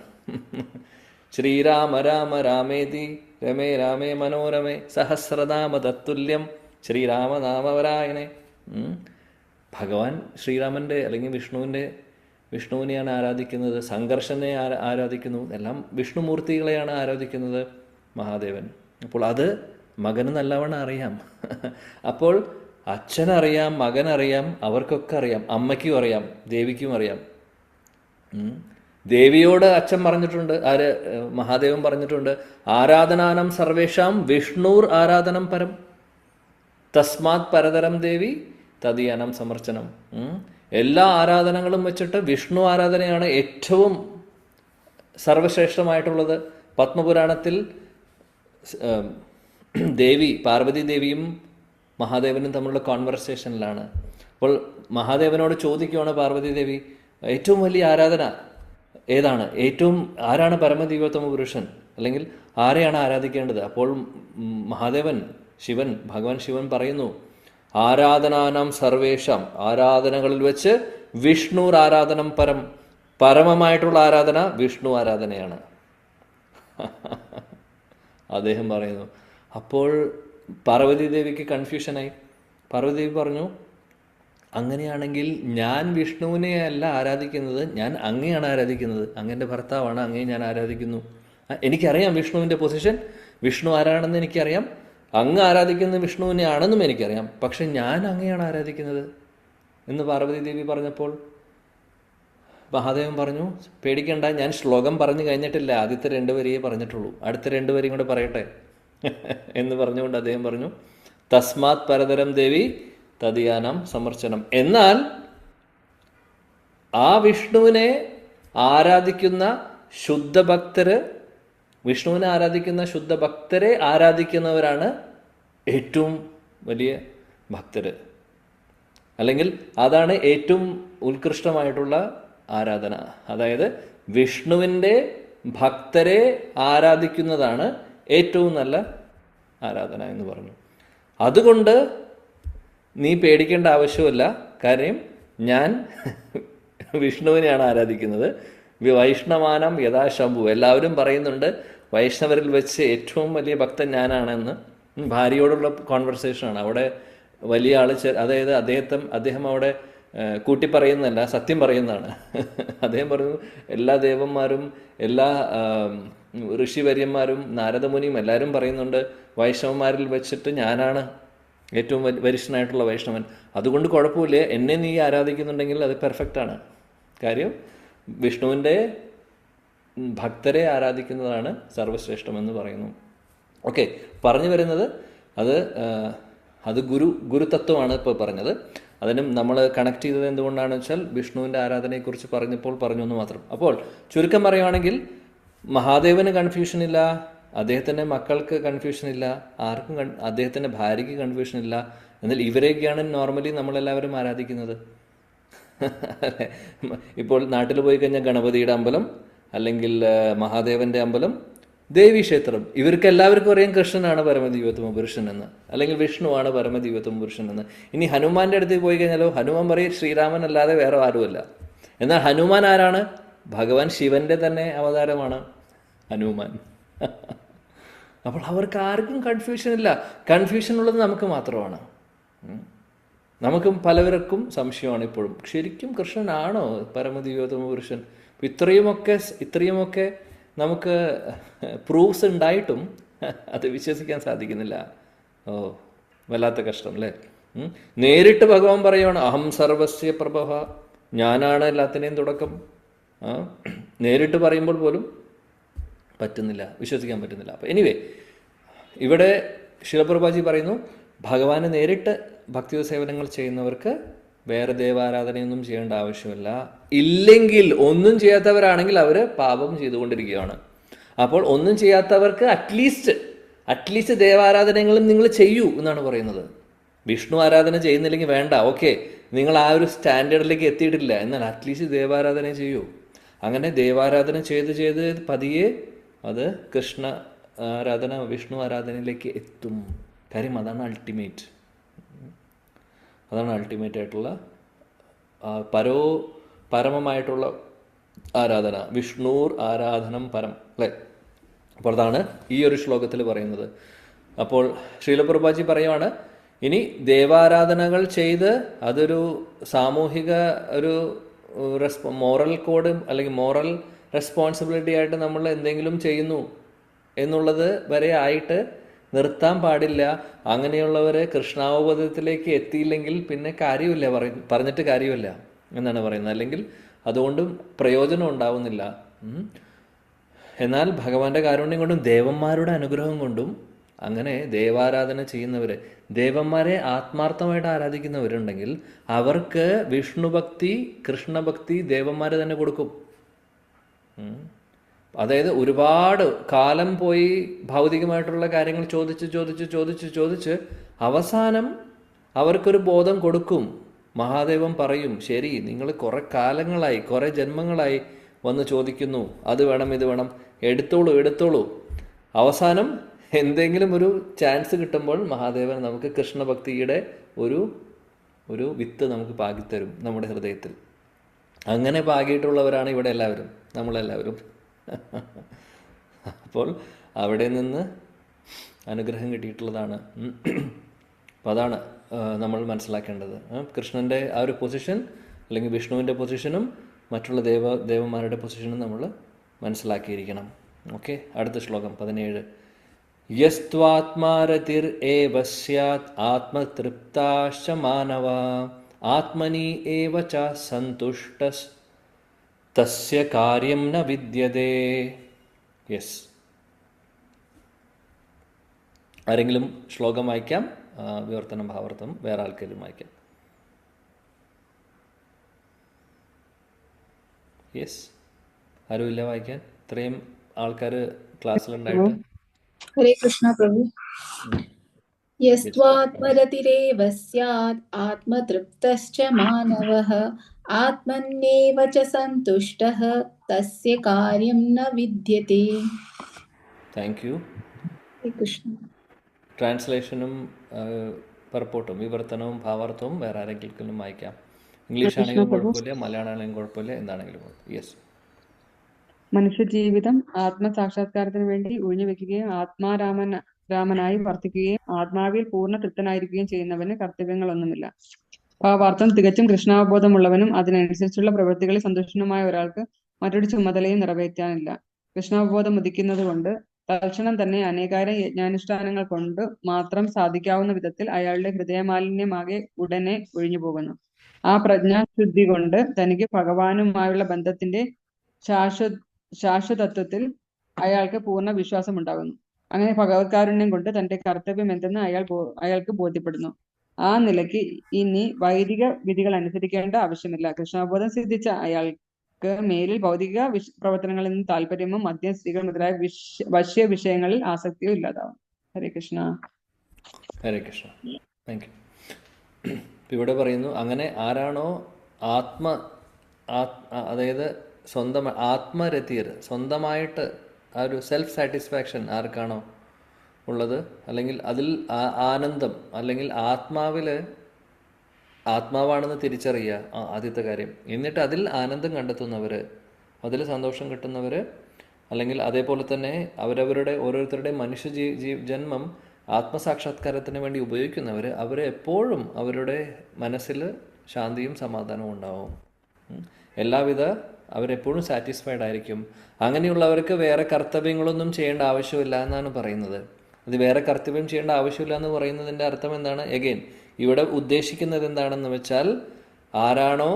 ശ്രീരാമ രാമ രാമേതി രമേ രാമേ മനോരമേ സഹസ്രനാമ തത്തുല്യം ശ്രീരാമനാമവരായണേ. ഭഗവാൻ ശ്രീരാമൻ്റെ അല്ലെങ്കിൽ വിഷ്ണുവിനെയാണ് ആരാധിക്കുന്നത്, സംഘർഷനെ ആരാധിക്കുന്നു, എല്ലാം വിഷ്ണുമൂർത്തികളെയാണ് ആരാധിക്കുന്നത് മഹാദേവൻ. അപ്പോൾ അത് മകന് നല്ലവണ്ണം അറിയാം. അപ്പോൾ അച്ഛനറിയാം, മകനറിയാം, അവർക്കൊക്കെ അറിയാം, അമ്മയ്ക്കും അറിയാം, ദേവിക്കും അറിയാം. ദേവിയോട് അച്ഛൻ പറഞ്ഞിട്ടുണ്ട്, മഹാദേവൻ പറഞ്ഞിട്ടുണ്ട്, ആരാധനാനം സർവേഷാം വിഷ്ണുർ ആരാധനം പരം തസ്മാത് പരതരം ദേവി തദീയനം സമർച്ചനം. എല്ലാ ആരാധനകളും വെച്ചിട്ട് വിഷ്ണു ആരാധനയാണ് ഏറ്റവും സർവശ്രേഷ്ഠമായിട്ടുള്ളത്. പത്മപുരാണത്തിൽ പാർവതി ദേവിയും മഹാദേവനും തമ്മിലുള്ള കോൺവെർസേഷനിലാണ്. അപ്പോൾ മഹാദേവനോട് ചോദിക്കുകയാണ് പാർവതി ദേവി, ഏറ്റവും വലിയ ആരാധന ഏതാണ്, ആരാണ് പരമദിവ്യോത്തമ പുരുഷൻ, അല്ലെങ്കിൽ ആരെയാണ് ആരാധിക്കേണ്ടത്? അപ്പോൾ ഭഗവാൻ ശിവൻ പറയുന്നു, ആരാധനാനാം സർവേഷാം, ആരാധനകളിൽ വെച്ച് വിഷ്ണുർ ആരാധനം പരം, പരമമായിട്ടുള്ള ആരാധന വിഷ്ണു ആരാധനയാണ്. അദ്ദേഹം പറയുന്നു. അപ്പോൾ പാർവതി ദേവിക്ക് കൺഫ്യൂഷനായി. പാർവതി ദേവി പറഞ്ഞു, അങ്ങനെയാണെങ്കിൽ ഞാൻ വിഷ്ണുവിനെ അല്ല ആരാധിക്കുന്നത്, ഞാൻ അങ്ങയാണ് ആരാധിക്കുന്നത്, അങ്ങൻ്റെ ഭർത്താവാണ്, അങ്ങയെ ഞാൻ ആരാധിക്കുന്നു. എനിക്കറിയാം വിഷ്ണുവിൻ്റെ പൊസിഷൻ, വിഷ്ണു ആരാണെന്ന് എനിക്കറിയാം, അങ്ങ് ആരാധിക്കുന്ന വിഷ്ണുവിനെ ആണെന്നും എനിക്കറിയാം, പക്ഷെ ഞാൻ അങ്ങയാണ് ആരാധിക്കുന്നത് എന്ന് പാർവതി ദേവി പറഞ്ഞപ്പോൾ മഹാദേവൻ പറഞ്ഞു, പേടിക്കണ്ട, ഞാൻ ശ്ലോകം പറഞ്ഞു കഴിഞ്ഞിട്ടില്ല, ആദ്യത്തെ 2 വരിയേ പറഞ്ഞിട്ടുള്ളൂ, അടുത്ത 2 വരിയും കൂടെ പറയട്ടെ എന്ന് പറഞ്ഞുകൊണ്ട് അദ്ദേഹം പറഞ്ഞു, തസ്മാത് പരതരം ദേവി തദീയാനം സമർച്ചനം. എന്നാൽ ആ വിഷ്ണുവിനെ ആരാധിക്കുന്ന ശുദ്ധ ഭക്തരെ ആരാധിക്കുന്നവരാണ് ഏറ്റവും വലിയ ഭക്തര്, അല്ലെങ്കിൽ അതാണ് ഏറ്റവും ഉത്കൃഷ്ടമായിട്ടുള്ള ആരാധന. അതായത് വിഷ്ണുവിൻ്റെ ഭക്തരെ ആരാധിക്കുന്നതാണ് ഏറ്റവും നല്ല ആരാധന എന്ന് പറഞ്ഞു. അതുകൊണ്ട് നീ പേടിക്കേണ്ട ആവശ്യമില്ല, കാര്യം ഞാൻ വിഷ്ണുവിനെയാണ് ആരാധിക്കുന്നത്. വൈഷ്ണവാനം യഥാശംഭു, എല്ലാവരും പറയുന്നുണ്ട് വൈഷ്ണവരിൽ വെച്ച് ഏറ്റവും വലിയ ഭക്തൻ ഞാനാണെന്ന്. ഭാര്യയോടുള്ള കോൺവെർസേഷനാണ്. അവിടെ വലിയ ആൾ, അതായത് അദ്ദേഹം അവിടെ കൂട്ടിപ്പറയുന്നതല്ല, സത്യം പറയുന്നതാണ്. അദ്ദേഹം പറഞ്ഞു, എല്ലാ ദേവന്മാരും എല്ലാ ഋഷിവര്യന്മാരും നാരദമുനിയും എല്ലാവരും പറയുന്നുണ്ട് വൈഷ്ണവന്മാരിൽ വെച്ചിട്ട് ഞാനാണ് ഏറ്റവും വരിഷ്ഠനായിട്ടുള്ള വൈഷ്ണവൻ. അതുകൊണ്ട് കുഴപ്പമില്ല, എന്നെ നീ ആരാധിക്കുന്നുണ്ടെങ്കിൽ അത് പെർഫെക്റ്റാണ്. കാര്യം വിഷ്ണുവിൻ്റെ ഭക്തരെ ആരാധിക്കുന്നതാണ് സർവശ്രേഷ്ഠമെന്ന് പറയുന്നു. ഓക്കെ, പറഞ്ഞു വരുന്നത് അത് ഗുരുതത്വമാണ് ഇപ്പോൾ പറഞ്ഞത്. അതിനും നമ്മൾ കണക്ട് ചെയ്തത് എന്തുകൊണ്ടാണെന്ന് വെച്ചാൽ വിഷ്ണുവിൻ്റെ ആരാധനയെക്കുറിച്ച് പറഞ്ഞപ്പോൾ പറഞ്ഞു എന്ന് മാത്രം. അപ്പോൾ ചുരുക്കം പറയുകയാണെങ്കിൽ മഹാദേവന് കൺഫ്യൂഷനില്ല, അദ്ദേഹത്തിൻ്റെ മക്കൾക്ക് കൺഫ്യൂഷനില്ല, ആർക്കും അദ്ദേഹത്തിൻ്റെ ഭാര്യയ്ക്ക് കൺഫ്യൂഷനില്ല. എന്നാൽ ഇവരെയൊക്കെയാണ് നോർമലി നമ്മളെല്ലാവരും ആരാധിക്കുന്നത്. ഇപ്പോൾ നാട്ടിൽ പോയി കഴിഞ്ഞാൽ ഗണപതിയുടെ അമ്പലം, അല്ലെങ്കിൽ മഹാദേവൻ്റെ അമ്പലം, ദേവീക്ഷേത്രം, ഇവർക്ക് എല്ലാവർക്കും അറിയാം കൃഷ്ണനാണ് പരമദിവ്യോത്തമ പുരുഷൻ എന്ന്, അല്ലെങ്കിൽ വിഷ്ണുവാണ് പരമദിവ്യോത്തമ പുരുഷൻ എന്ന്. ഇനി ഹനുമാന്റെ അടുത്ത് പോയി കഴിഞ്ഞാലോ ഹനുമാൻ പറയും ശ്രീരാമൻ അല്ലാതെ വേറെ ആരുമല്ല. എന്നാൽ ഹനുമാൻ ആരാണ്? ഭഗവാൻ ശിവന്റെ തന്നെ അവതാരമാണ് ഹനുമാൻ. അപ്പോൾ അവർക്ക് ആർക്കും കൺഫ്യൂഷൻ ഇല്ല. കൺഫ്യൂഷൻ ഉള്ളത് നമുക്ക് മാത്രമാണ്. നമുക്കും പലവർക്കും സംശയമാണ് ഇപ്പോഴും, ശരിക്കും കൃഷ്ണനാണോ പരമദിവ്യോത്തമ പുരുഷൻ? ഇത്രയുമൊക്കെ നമുക്ക് പ്രൂഫ്സ് ഉണ്ടായിട്ടും അത് വിശ്വസിക്കാൻ സാധിക്കുന്നില്ല. ഓ, വല്ലാത്ത കഷ്ടം അല്ലേ. നേരിട്ട് ഭഗവാൻ പറയുവാണ്, അഹം സർവസ്യ പ്രഭവ, ഞാനാണ് എല്ലാത്തിനെയും തുടക്കം. നേരിട്ട് പറയുമ്പോൾ പോലും പറ്റുന്നില്ല, വിശ്വസിക്കാൻ പറ്റുന്നില്ല. അപ്പോൾ എനിവേ, ഇവിടെ ശിലപ്രഭാജി പറയുന്നു, ഭഗവാന് നേരിട്ട് ഭക്തി സേവനങ്ങൾ ചെയ്യുന്നവർക്ക് വേറെ ദേവാരാധനയൊന്നും ചെയ്യേണ്ട ആവശ്യമില്ല. ഇല്ലെങ്കിൽ ഒന്നും ചെയ്യാത്തവരാണെങ്കിൽ അവർ പാപം ചെയ്തുകൊണ്ടിരിക്കുകയാണ്. അപ്പോൾ ഒന്നും ചെയ്യാത്തവർക്ക് അറ്റ്ലീസ്റ്റ് ദേവാരാധനകളും നിങ്ങൾ ചെയ്യൂ എന്നാണ് പറയുന്നത്. വിഷ്ണു ആരാധന ചെയ്യുന്നില്ലെങ്കിൽ വേണ്ട, ഓക്കെ, നിങ്ങൾ ആ ഒരു സ്റ്റാൻഡേർഡിലേക്ക് എത്തിയിട്ടില്ല, എന്നാൽ അറ്റ്ലീസ്റ്റ് ദേവാരാധന ചെയ്യൂ. അങ്ങനെ ദേവാരാധന ചെയ്ത് പതിയെ അത് കൃഷ്ണ ആരാധന, വിഷ്ണു ആരാധനയിലേക്ക് എത്തും. കാര്യം അതാണ് അൾട്ടിമേറ്റ് ആയിട്ടുള്ള പരമമായിട്ടുള്ള ആരാധന. വിഷ്ണുർ ആരാധനം പരം, അല്ലേ? അപ്പോൾ അതാണ് ഈ ഒരു ശ്ലോകത്തിൽ പറയുന്നത്. അപ്പോൾ ശ്രീലപ്രഭാജി പറയുവാണ്, ഇനി ദേവാരാധനകൾ ചെയ്ത് അതൊരു സാമൂഹിക ഒരു മോറൽ കോഡ് അല്ലെങ്കിൽ മോറൽ റെസ്പോൺസിബിലിറ്റി ആയിട്ട് നമ്മൾ എന്തെങ്കിലും ചെയ്യുന്നു എന്നുള്ളത് വരെ ആയിട്ട് നിർത്താൻ പാടില്ല. അങ്ങനെയുള്ളവർ കൃഷ്ണാവബോധത്തിലേക്ക് എത്തിയില്ലെങ്കിൽ പിന്നെ കാര്യമില്ല, പറഞ്ഞിട്ട് കാര്യമില്ല എന്നാണ് പറയുന്നത്. അല്ലെങ്കിൽ അതുകൊണ്ടും പ്രയോജനം ഉണ്ടാവുന്നില്ല. എന്നാൽ ഭഗവാന്റെ കാരുണ്യം കൊണ്ടും ദേവന്മാരുടെ അനുഗ്രഹം കൊണ്ടും അങ്ങനെ ദേവാരാധന ചെയ്യുന്നവർ, ദേവന്മാരെ ആത്മാർത്ഥമായിട്ട് ആരാധിക്കുന്നവരുണ്ടെങ്കിൽ അവർക്ക് വിഷ്ണുഭക്തി, കൃഷ്ണഭക്തി ദേവന്മാർ തന്നെ കൊടുക്കും. അതായത് ഒരുപാട് കാലം പോയി ഭൗതികമായിട്ടുള്ള കാര്യങ്ങൾ ചോദിച്ച് അവസാനം അവർക്കൊരു ബോധം കൊടുക്കും. മഹാദേവൻ പറയും, ശരി, നിങ്ങൾ കുറെ കാലങ്ങളായി, കുറെ ജന്മങ്ങളായി വന്ന് ചോദിക്കുന്നു, അത് വേണം ഇത് വേണം, എടുത്തോളൂ. അവസാനം എന്തെങ്കിലും ഒരു ചാൻസ് കിട്ടുമ്പോൾ മഹാദേവൻ നമുക്ക് കൃഷ്ണഭക്തിയുടെ ഒരു വിത്ത് നമുക്ക് പാകിത്തരും നമ്മുടെ ഹൃദയത്തിൽ. അങ്ങനെ പാകിയിട്ടുള്ളവരാണ് ഇവിടെ എല്ലാവരും, നമ്മളെല്ലാവരും. അപ്പോൾ അവിടെ നിന്ന് അനുഗ്രഹം കിട്ടിയിട്ടുള്ളതാണ്. അപ്പോൾ അതാണ് നമ്മൾ മനസ്സിലാക്കേണ്ടത്. കൃഷ്ണൻ്റെ ആ ഒരു പൊസിഷൻ അല്ലെങ്കിൽ വിഷ്ണുവിൻ്റെ പൊസിഷനും മറ്റുള്ള ദേവന്മാരുടെ പൊസിഷനും നമ്മൾ മനസ്സിലാക്കിയിരിക്കണം. ഓക്കെ, അടുത്ത ശ്ലോകം 17. യസ്ത്വാത്മാരതിർ ഏവ സ്യാത് ആത്മതൃപ്താശ്ച മാനവ ആത്മനി ഏവ ച സന്തുഷ്ടസ് തസ്യ കാര്യം ന വിദ്യതേ. യെസ്, ആരെങ്കിലും ശ്ലോകം വായിക്കാം? വിവർത്തനം ഭാവാർത്ഥം വേറെ ആൾക്കാരും വായിക്കാം. യെസ്, ആരുമില്ല വായിക്കാൻ? ഇത്രയും ആൾക്കാർ ക്ലാസ്സിലുണ്ടായിട്ട്. ഹരേ കൃഷ്ണ പ്രഭു. യസ്ത്വാത്മരതിരേവ സ്യാത് ആത്മതൃപ്തശ്ച മാനവഃ ആത്മന്യേവ ച സന്തുഷ്ടഃ തസ്യ കാര്യം ന വിദ്യതേ. Thank you. ഹരേ കൃഷ്ണ. ട്രാൻസ്ലേഷനും പർപ്പോട്ടും വിവർത്തനവും ഭാവാർത്ഥവും വേറെ ആരെങ്കിലും വായിക്കാം. ഇംഗ്ലീഷ് ആണെങ്കിലും കുഴപ്പമില്ല, മലയാളം ആണെങ്കിലും കുഴപ്പമില്ല, എന്താണെങ്കിലും കുഴപ്പമില്ല. യെസ്. മനുഷ്യജീവിതം ആത്മസാക്ഷാത്കാരത്തിന് വേണ്ടി ഒഴിഞ്ഞുവെക്കുകയും രാമനായി വർത്തിക്കുകയും ആത്മാവിൽ പൂർണ്ണ തൃപ്തനായിരിക്കുകയും ചെയ്യുന്നവന് കർത്തവ്യങ്ങളൊന്നുമില്ല. ഭാവാർത്ഥം: തികച്ചും കൃഷ്ണാവബോധമുള്ളവനും അതിനനുസരിച്ചുള്ള പ്രവൃത്തികളിൽ സന്തുഷ്ടനുമായ ഒരാൾക്ക് മറ്റൊരു ചുമതലയും നിറവേറ്റാനില്ല. കൃഷ്ണാവബോധം ഉദിക്കുന്നത് കൊണ്ട് തൽക്ഷണം തന്നെ അനേകായിരം യജ്ഞാനുഷ്ഠാനങ്ങൾ കൊണ്ട് മാത്രം സാധിക്കാവുന്ന വിധത്തിൽ അയാളുടെ ഹൃദയമാലിന്യമാകെ ഉടനെ ഒഴിഞ്ഞു പോകുന്നു. ആ പ്രജ്ഞാശുദ്ധി കൊണ്ട് തനിക്ക് ഭഗവാനുമായുള്ള ബന്ധത്തിന്റെ ശാശ്വതത്വത്തിൽ അയാൾക്ക് പൂർണ്ണ വിശ്വാസം ഉണ്ടാകുന്നു. അങ്ങനെ ഭഗവത്കാരുണ്യം കൊണ്ട് തന്റെ കർത്തവ്യം എന്തെന്ന് അയാൾക്ക് ബോധ്യപ്പെടുന്നു. ആ നിലയ്ക്ക് ഇനി വൈദിക വിധികൾ അനുസരിക്കേണ്ട ആവശ്യമില്ല. കൃഷ്ണാവബോധം സിദ്ധിച്ച അയാൾക്ക് മേലിൽ ഭൗതിക പ്രവർത്തനങ്ങളിൽ നിന്ന് താല്പര്യമോ മദ്യം, സ്ത്രീകൾ മുതലായ വശ്യ വിഷയങ്ങളിൽ ആസക്തിയോ ഇല്ലാതാവും. ഹരേ കൃഷ്ണ. ഹരേ കൃഷ്ണ. Thank you. ഇവിടെ പറയുന്നു, അങ്ങനെ ആരാണോ അതായത് സ്വന്തം ആത്മരതിർ, സ്വന്തമായിട്ട് ആ ഒരു സെൽഫ് സാറ്റിസ്ഫാക്ഷൻ ആർക്കാണോ ഉള്ളത്, അല്ലെങ്കിൽ അതിൽ ആനന്ദം, അല്ലെങ്കിൽ ആത്മാവാണെന്ന് തിരിച്ചറിയുക, ആദ്യത്തെ കാര്യം. എന്നിട്ട് അതിൽ ആനന്ദം കണ്ടെത്തുന്നവർ, അതിൽ സന്തോഷം കിട്ടുന്നവർ, അല്ലെങ്കിൽ അതേപോലെ തന്നെ അവരവരുടെ ഓരോരുത്തരുടെ മനുഷ്യ ജന്മം ആത്മസാക്ഷാത്കാരത്തിന് വേണ്ടി ഉപയോഗിക്കുന്നവർ, അവർ എപ്പോഴും അവരുടെ മനസ്സിൽ ശാന്തിയും സമാധാനവും ഉണ്ടാവും. എല്ലാവിധ അവരെപ്പോഴും സാറ്റിസ്ഫൈഡ് ആയിരിക്കും. അങ്ങനെയുള്ളവർക്ക് വേറെ കർത്തവ്യങ്ങളൊന്നും ചെയ്യേണ്ട ആവശ്യമില്ല എന്നാണ് പറയുന്നത്. അത് വേറെ കർത്തവ്യം ചെയ്യേണ്ട ആവശ്യമില്ല എന്ന് പറയുന്നതിൻ്റെ അർത്ഥം എന്താണ്? എഗെയിൻ ഇവിടെ ഉദ്ദേശിക്കുന്നത് എന്താണെന്ന് വെച്ചാൽ, ആരാണോ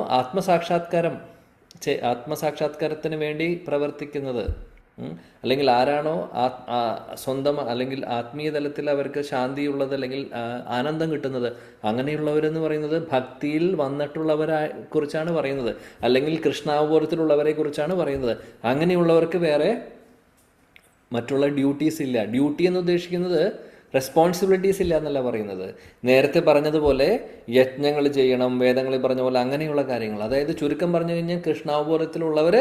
ആത്മസാക്ഷാത്കാരത്തിന് വേണ്ടി പ്രവർത്തിക്കുന്നത്, അല്ലെങ്കിൽ ആരാണോ സ്വന്തം അല്ലെങ്കിൽ ആത്മീയ തലത്തിൽ അവർക്ക് ശാന്തിയുള്ളത് അല്ലെങ്കിൽ ആനന്ദം കിട്ടുന്നത്, അങ്ങനെയുള്ളവരെന്ന് പറയുന്നത് ഭക്തിയിൽ വന്നിട്ടുള്ളവരെ കുറിച്ചാണ് പറയുന്നത്, അല്ലെങ്കിൽ കൃഷ്ണാവബോധത്തിലുള്ളവരെ കുറിച്ചാണ് പറയുന്നത്. അങ്ങനെയുള്ളവർക്ക് വേറെ മറ്റുള്ള ഡ്യൂട്ടീസ് ഇല്ല. ഡ്യൂട്ടി എന്ന് ഉദ്ദേശിക്കുന്നത് റെസ്പോൺസിബിലിറ്റീസ് ഇല്ല എന്നല്ല പറയുന്നത്. നേരത്തെ പറഞ്ഞതുപോലെ യജ്ഞങ്ങൾ ചെയ്യണം, വേദങ്ങളിൽ പറഞ്ഞ പോലെ അങ്ങനെയുള്ള കാര്യങ്ങൾ. അതായത് ചുരുക്കം പറഞ്ഞു കഴിഞ്ഞാൽ കൃഷ്ണാവബോധത്തിലുള്ളവർ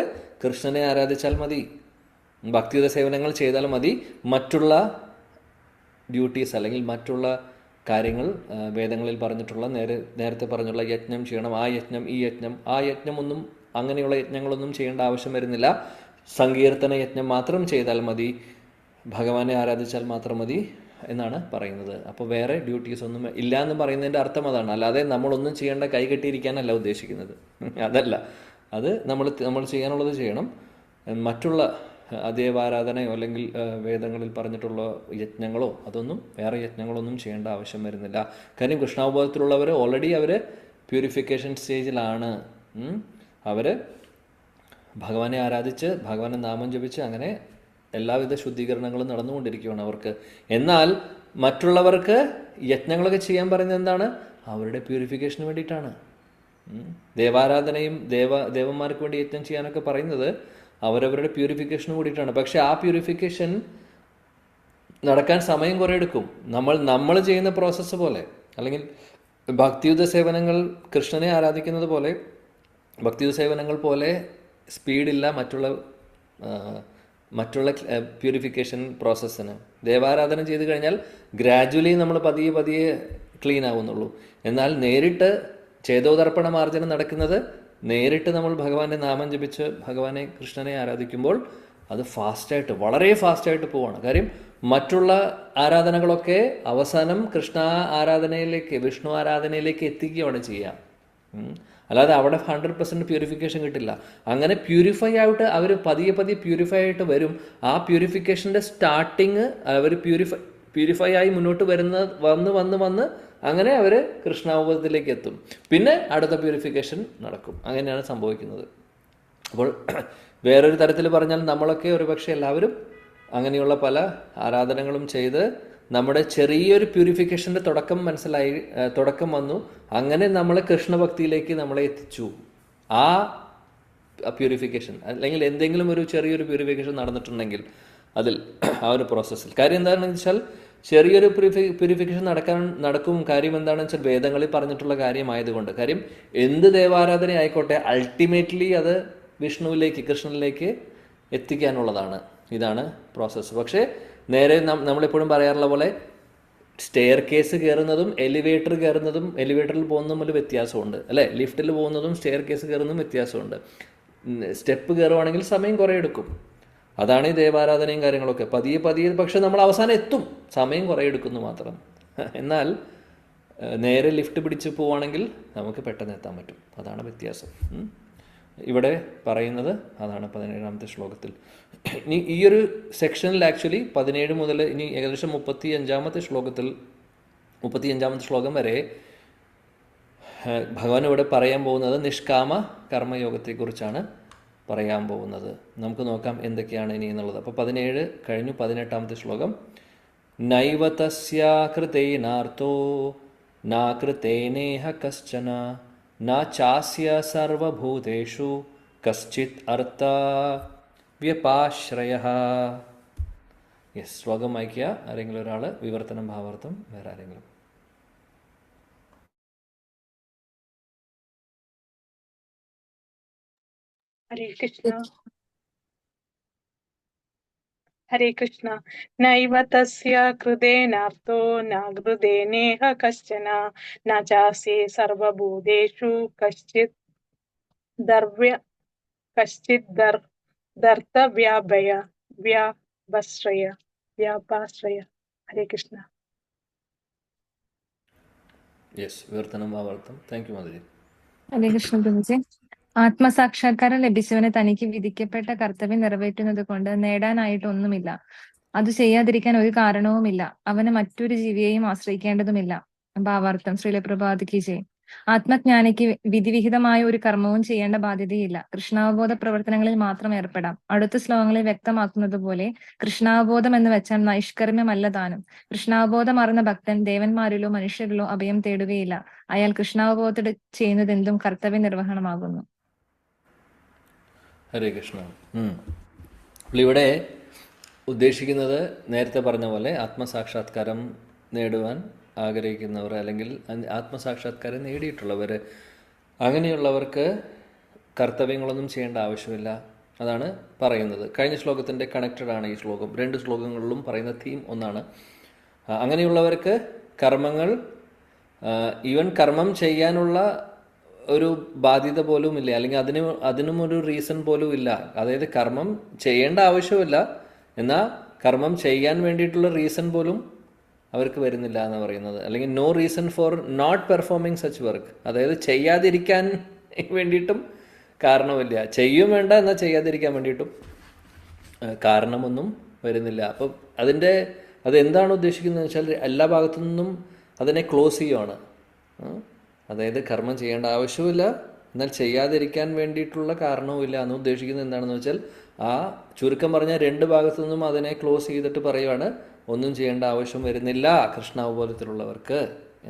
കൃഷ്ണനെ ആരാധിച്ചാൽ മതി, ഭക്തിയുത സേവനങ്ങൾ ചെയ്താൽ മതി. മറ്റുള്ള ഡ്യൂട്ടീസ് അല്ലെങ്കിൽ മറ്റുള്ള കാര്യങ്ങൾ വേദങ്ങളിൽ പറഞ്ഞിട്ടുള്ള നേരത്തെ പറഞ്ഞുള്ള യജ്ഞം ചെയ്യണം, ആ യജ്ഞം ഈ യജ്ഞം ആ യജ്ഞമൊന്നും, അങ്ങനെയുള്ള യജ്ഞങ്ങളൊന്നും ചെയ്യേണ്ട ആവശ്യം വരുന്നില്ല. സങ്കീർത്തന യജ്ഞം മാത്രം ചെയ്താൽ മതി. ഭഗവാനെ ആരാധിച്ചാൽ മാത്രം മതി എന്നാണ് പറയുന്നത്. അപ്പോൾ വേറെ ഡ്യൂട്ടീസ് ഒന്നും ഇല്ല എന്ന് പറയുന്നതിൻ്റെ അർത്ഥം അതാണ്. അല്ലാതെ നമ്മളൊന്നും ചെയ്യേണ്ട, കൈ കെട്ടിയിരിക്കാനല്ല ഉദ്ദേശിക്കുന്നത്. അതല്ല, അത് നമ്മൾ ചെയ്യാനുള്ളത് ചെയ്യണം. മറ്റുള്ള ദേവാരാധനയോ അല്ലെങ്കിൽ വേദങ്ങളിൽ പറഞ്ഞിട്ടുള്ള യജ്ഞങ്ങളോ അതൊന്നും, വേറെ യജ്ഞങ്ങളൊന്നും ചെയ്യേണ്ട ആവശ്യം വരുന്നില്ല. കാര്യം കൃഷ്ണാവബോധത്തിലുള്ളവർ ഓൾറെഡി അവർ പ്യൂരിഫിക്കേഷൻ സ്റ്റേജിലാണ്. അവർ ഭഗവാനെ ആരാധിച്ച് ഭഗവാനെ നാമം ജപിച്ച് അങ്ങനെ എല്ലാവിധ ശുദ്ധീകരണങ്ങളും നടന്നുകൊണ്ടിരിക്കുകയാണ് അവർക്ക്. എന്നാൽ മറ്റുള്ളവർക്ക് യജ്ഞങ്ങളൊക്കെ ചെയ്യാൻ പറയുന്നത് എന്താണ്? അവരുടെ പ്യൂരിഫിക്കേഷന് വേണ്ടിയിട്ടാണ്. ദേവാരാധനയും ദേവന്മാർക്ക് വേണ്ടി യജ്ഞം ചെയ്യാനൊക്കെ പറയുന്നത് അവരവരുടെ പ്യൂരിഫിക്കേഷന് കൂടിയിട്ടാണ്. പക്ഷെ ആ പ്യൂരിഫിക്കേഷൻ നടക്കാൻ സമയം കുറേ എടുക്കും. നമ്മൾ ചെയ്യുന്ന പ്രോസസ്സ് പോലെ, അല്ലെങ്കിൽ ഭക്തിയുത സേവനങ്ങൾ കൃഷ്ണനെ ആരാധിക്കുന്നത് പോലെ ഭക്തിയുത സേവനങ്ങൾ പോലെ സ്പീഡില്ല മറ്റുള്ള പ്യൂരിഫിക്കേഷൻ പ്രോസസ്സിന്. ദേവാരാധന ചെയ്ത് കഴിഞ്ഞാൽ ഗ്രാജുവലി നമ്മൾ പതിയെ ക്ലീൻ ആവുന്നുള്ളൂ. എന്നാൽ നേരിട്ട് ചേതോദർപ്പണ മാർജനം നടക്കുന്നത് നേരിട്ട് നമ്മൾ ഭഗവാന്റെ നാമം ജപിച്ച് ഭഗവാനെ കൃഷ്ണനെ ആരാധിക്കുമ്പോൾ അത് ഫാസ്റ്റായിട്ട്, വളരെ ഫാസ്റ്റായിട്ട് പോവാണ്. കാര്യം മറ്റുള്ള ആരാധനകളൊക്കെ അവസാനം കൃഷ്ണ ആരാധനയിലേക്ക്, വിഷ്ണു ആരാധനയിലേക്ക് എത്തിക്കുകയാണ് ചെയ്യുക. അല്ലാതെ അവിടെ 100% പ്യൂരിഫിക്കേഷൻ കിട്ടില്ല. അങ്ങനെ പ്യൂരിഫൈ ആയിട്ട് അവർ പതിയെ പ്യൂരിഫൈ ആയിട്ട് വരും. ആ പ്യൂരിഫിക്കേഷൻ്റെ സ്റ്റാർട്ടിങ് അവർ പ്യൂരിഫൈ ആയി മുന്നോട്ട് വന്ന് അങ്ങനെ അവർ കൃഷ്ണാവബോധത്തിലേക്ക് എത്തും. പിന്നെ അടുത്ത പ്യൂരിഫിക്കേഷൻ നടക്കും. അങ്ങനെയാണ് സംഭവിക്കുന്നത്. അപ്പോൾ വേറൊരു തരത്തിൽ പറഞ്ഞാൽ നമ്മളൊക്കെ ഒരുപക്ഷെ എല്ലാവരും അങ്ങനെയുള്ള പല ആരാധനകളും ചെയ്ത് നമ്മുടെ ചെറിയൊരു പ്യൂരിഫിക്കേഷൻ്റെ തുടക്കം വന്നു. അങ്ങനെ നമ്മളെ കൃഷ്ണഭക്തിയിലേക്ക് നമ്മളെ എത്തിച്ചു. ആ പ്യൂരിഫിക്കേഷൻ അല്ലെങ്കിൽ എന്തെങ്കിലും ഒരു ചെറിയൊരു പ്യൂരിഫിക്കേഷൻ നടന്നിട്ടുണ്ടെങ്കിൽ അതിൽ ആ ഒരു പ്രോസസ്സിൽ കാര്യം എന്താണെന്ന് വെച്ചാൽ ചെറിയൊരു പ്യൂരിഫിക്കേഷൻ നടക്കും. കാര്യം എന്താണെന്ന് വെച്ചാൽ വേദങ്ങളിൽ പറഞ്ഞിട്ടുള്ള കാര്യമായതുകൊണ്ട്. കാര്യം എന്ത് ദേവാരാധന ആയിക്കോട്ടെ അൾട്ടിമേറ്റ്ലി അത് വിഷ്ണുവിലേക്ക്, കൃഷ്ണനിലേക്ക് എത്തിക്കാനുള്ളതാണ്. ഇതാണ് പ്രോസസ്സ്. പക്ഷേ നേരെ നമ്മളെപ്പോഴും പറയാറുള്ള പോലെ സ്റ്റെയർ കേസ് കയറുന്നതും എലിവേറ്ററിൽ പോകുന്നതും തമ്മിൽ വ്യത്യാസമുണ്ട്, അല്ലേ? ലിഫ്റ്റിൽ പോകുന്നതും സ്റ്റെയർ കേസ് കയറുന്നതും വ്യത്യാസമുണ്ട്. സ്റ്റെപ്പ് കയറുവാണെങ്കിൽ സമയം കുറേ എടുക്കും. അതാണ് ഈ ദേവാരാധനയും കാര്യങ്ങളൊക്കെ. പതിയെ പക്ഷെ നമ്മൾ അവസാനം എത്തും, സമയം കുറേ എടുക്കുന്നു മാത്രം. എന്നാൽ നേരെ ലിഫ്റ്റ് പിടിച്ച് പോവുകയാണെങ്കിൽ നമുക്ക് പെട്ടെന്ന് എത്താൻ പറ്റും. അതാണ് വ്യത്യാസം. ഇവിടെ പറയുന്നത് അതാണ് 17ാമത്തെ ശ്ലോകത്തിൽ. ഇനി ഈ ഒരു സെക്ഷനിൽ ആക്ച്വലി 17 മുതൽ ഇനി ഏകദേശം 35ാമത്തെ ശ്ലോകം വരെ ഭഗവാൻ ഇവിടെ പറയാൻ പോകുന്നത് നിഷ്കാമ കർമ്മയോഗത്തെക്കുറിച്ചാണ് പറയാൻ പോകുന്നത്. നമുക്ക് നോക്കാം എന്തൊക്കെയാണ് ഇനി എന്നുള്ളത്. അപ്പോൾ 17 കഴിഞ്ഞു. 18ാമത്തെ ശ്ലോകം. നൈവ തസ്യാകൃതേനാർത്തോ നാകൃതേനേഹ കശ്ചന ന ചാസ്യ സർവഭൂതേഷു കശ്ചിത് അർത്ഥ വ്യപാശ്രയഃ. യെസ്, ശ്ലോകം വായിക്കുക. ആരെങ്കിലും ഒരാൾ വിവർത്തനം, ഭാവാർത്ഥം, വേറെ ആരെങ്കിലും? ഹരേ കൃഷ്ണ. നൈവ തസ്യ കൃതേനാർത്തോ ന കൃതേനേഹ കശ്ചന ന ചാസ്യേ സർവഭൂതേഷു കശ്ചിത് വ്യാപാശ്രയ. ഹരേ കൃഷ്ണ. യെസ്, വിവർത്തനം, ഭാവാർത്ഥം. Thank you Madhuri. ഹരേ കൃഷ്ണ പ്രഭുജി. ആത്മസാക്ഷാത്കാരം ലഭിച്ചവന് തനിക്ക് വിധിക്കപ്പെട്ട കർത്തവ്യം നിറവേറ്റുന്നത് കൊണ്ട് നേടാനായിട്ടൊന്നുമില്ല. അത് ചെയ്യാതിരിക്കാൻ ഒരു കാരണവുമില്ല. അവന് മറ്റൊരു ജീവിയെയും ആശ്രയിക്കേണ്ടതുമില്ല. ഭാവാർത്ഥം. ശ്രീല പ്രഭാതിക്ക് ജയ്. ആത്മജ്ഞാനിക്ക് വിധിവിഹിതമായ ഒരു കർമ്മവും ചെയ്യേണ്ട ബാധ്യതയില്ല. കൃഷ്ണാവബോധ പ്രവർത്തനങ്ങളിൽ മാത്രം ഏർപ്പെടാം. അടുത്ത ശ്ലോകങ്ങളിൽ വ്യക്തമാക്കുന്നത് പോലെ കൃഷ്ണാവബോധം എന്ന് വെച്ചാൽ നൈഷ്കർമ്മ്യമല്ല താനും. കൃഷ്ണാവബോധം അറിഞ്ഞ ഭക്തൻ ദേവന്മാരിലോ മനുഷ്യരിലോ അഭയം തേടുകയില്ല. അയാൾ കൃഷ്ണാവബോധത്തോടെ ചെയ്യുന്നത് എന്തും കർത്തവ്യ നിർവഹണമാകുന്നു. ഹരേ കൃഷ്ണ. ഇവിടെ ഉദ്ദേശിക്കുന്നത് നേരത്തെ പറഞ്ഞ പോലെ ആത്മസാക്ഷാത്കാരം നേടുവാൻ ആഗ്രഹിക്കുന്നവർ അല്ലെങ്കിൽ ആത്മസാക്ഷാത്കാരം നേടിയിട്ടുള്ളവർ, അങ്ങനെയുള്ളവർക്ക് കർത്തവ്യങ്ങളൊന്നും ചെയ്യേണ്ട ആവശ്യമില്ല. അതാണ് പറയുന്നത്. കഴിഞ്ഞ ശ്ലോകത്തിൻ്റെ കണക്റ്റഡ് ആണ് ഈ ശ്ലോകം. 2 ശ്ലോകങ്ങളിലും പറയുന്ന തീം ഒന്നാണ്. അങ്ങനെയുള്ളവർക്ക് കർമ്മങ്ങൾ, ഈവൻ കർമ്മം ചെയ്യാനുള്ള ഒരു ബാധ്യത പോലും ഇല്ല, അല്ലെങ്കിൽ അതിനും ഒരു റീസൺ പോലും ഇല്ല. അതായത് കർമ്മം ചെയ്യേണ്ട ആവശ്യമില്ല, എന്നാൽ കർമ്മം ചെയ്യാൻ വേണ്ടിയിട്ടുള്ള റീസൺ പോലും അവർക്ക് വരുന്നില്ല എന്ന് പറയുന്നത്. അല്ലെങ്കിൽ no reason for not performing such work. അതായത് ചെയ്യാതിരിക്കാൻ വേണ്ടിയിട്ടും കാരണമില്ല, ചെയ്യും വേണ്ട എന്നാൽ ചെയ്യാതിരിക്കാൻ വേണ്ടിയിട്ടും കാരണമൊന്നും വരുന്നില്ല. അപ്പം അതെന്താണ് ഉദ്ദേശിക്കുന്നത് വെച്ചാൽ എല്ലാ ഭാഗത്തു നിന്നും അതിനെ ക്ലോസ് ചെയ്യുവാണ്. അതായത് കർമ്മം ചെയ്യേണ്ട ആവശ്യമില്ല, എന്നാൽ ചെയ്യാതിരിക്കാൻ വേണ്ടിയിട്ടുള്ള കാരണവുമില്ല എന്ന് ഉദ്ദേശിക്കുന്നത് എന്താണെന്ന് വെച്ചാൽ ചുരുക്കം പറഞ്ഞാൽ രണ്ട് ഭാഗത്തു നിന്നും അതിനെ ക്ലോസ് ചെയ്തിട്ട് പറയുവാണ് ഒന്നും ചെയ്യേണ്ട ആവശ്യം വരുന്നില്ല കൃഷ്ണാവബോധത്തിലുള്ളവർക്ക്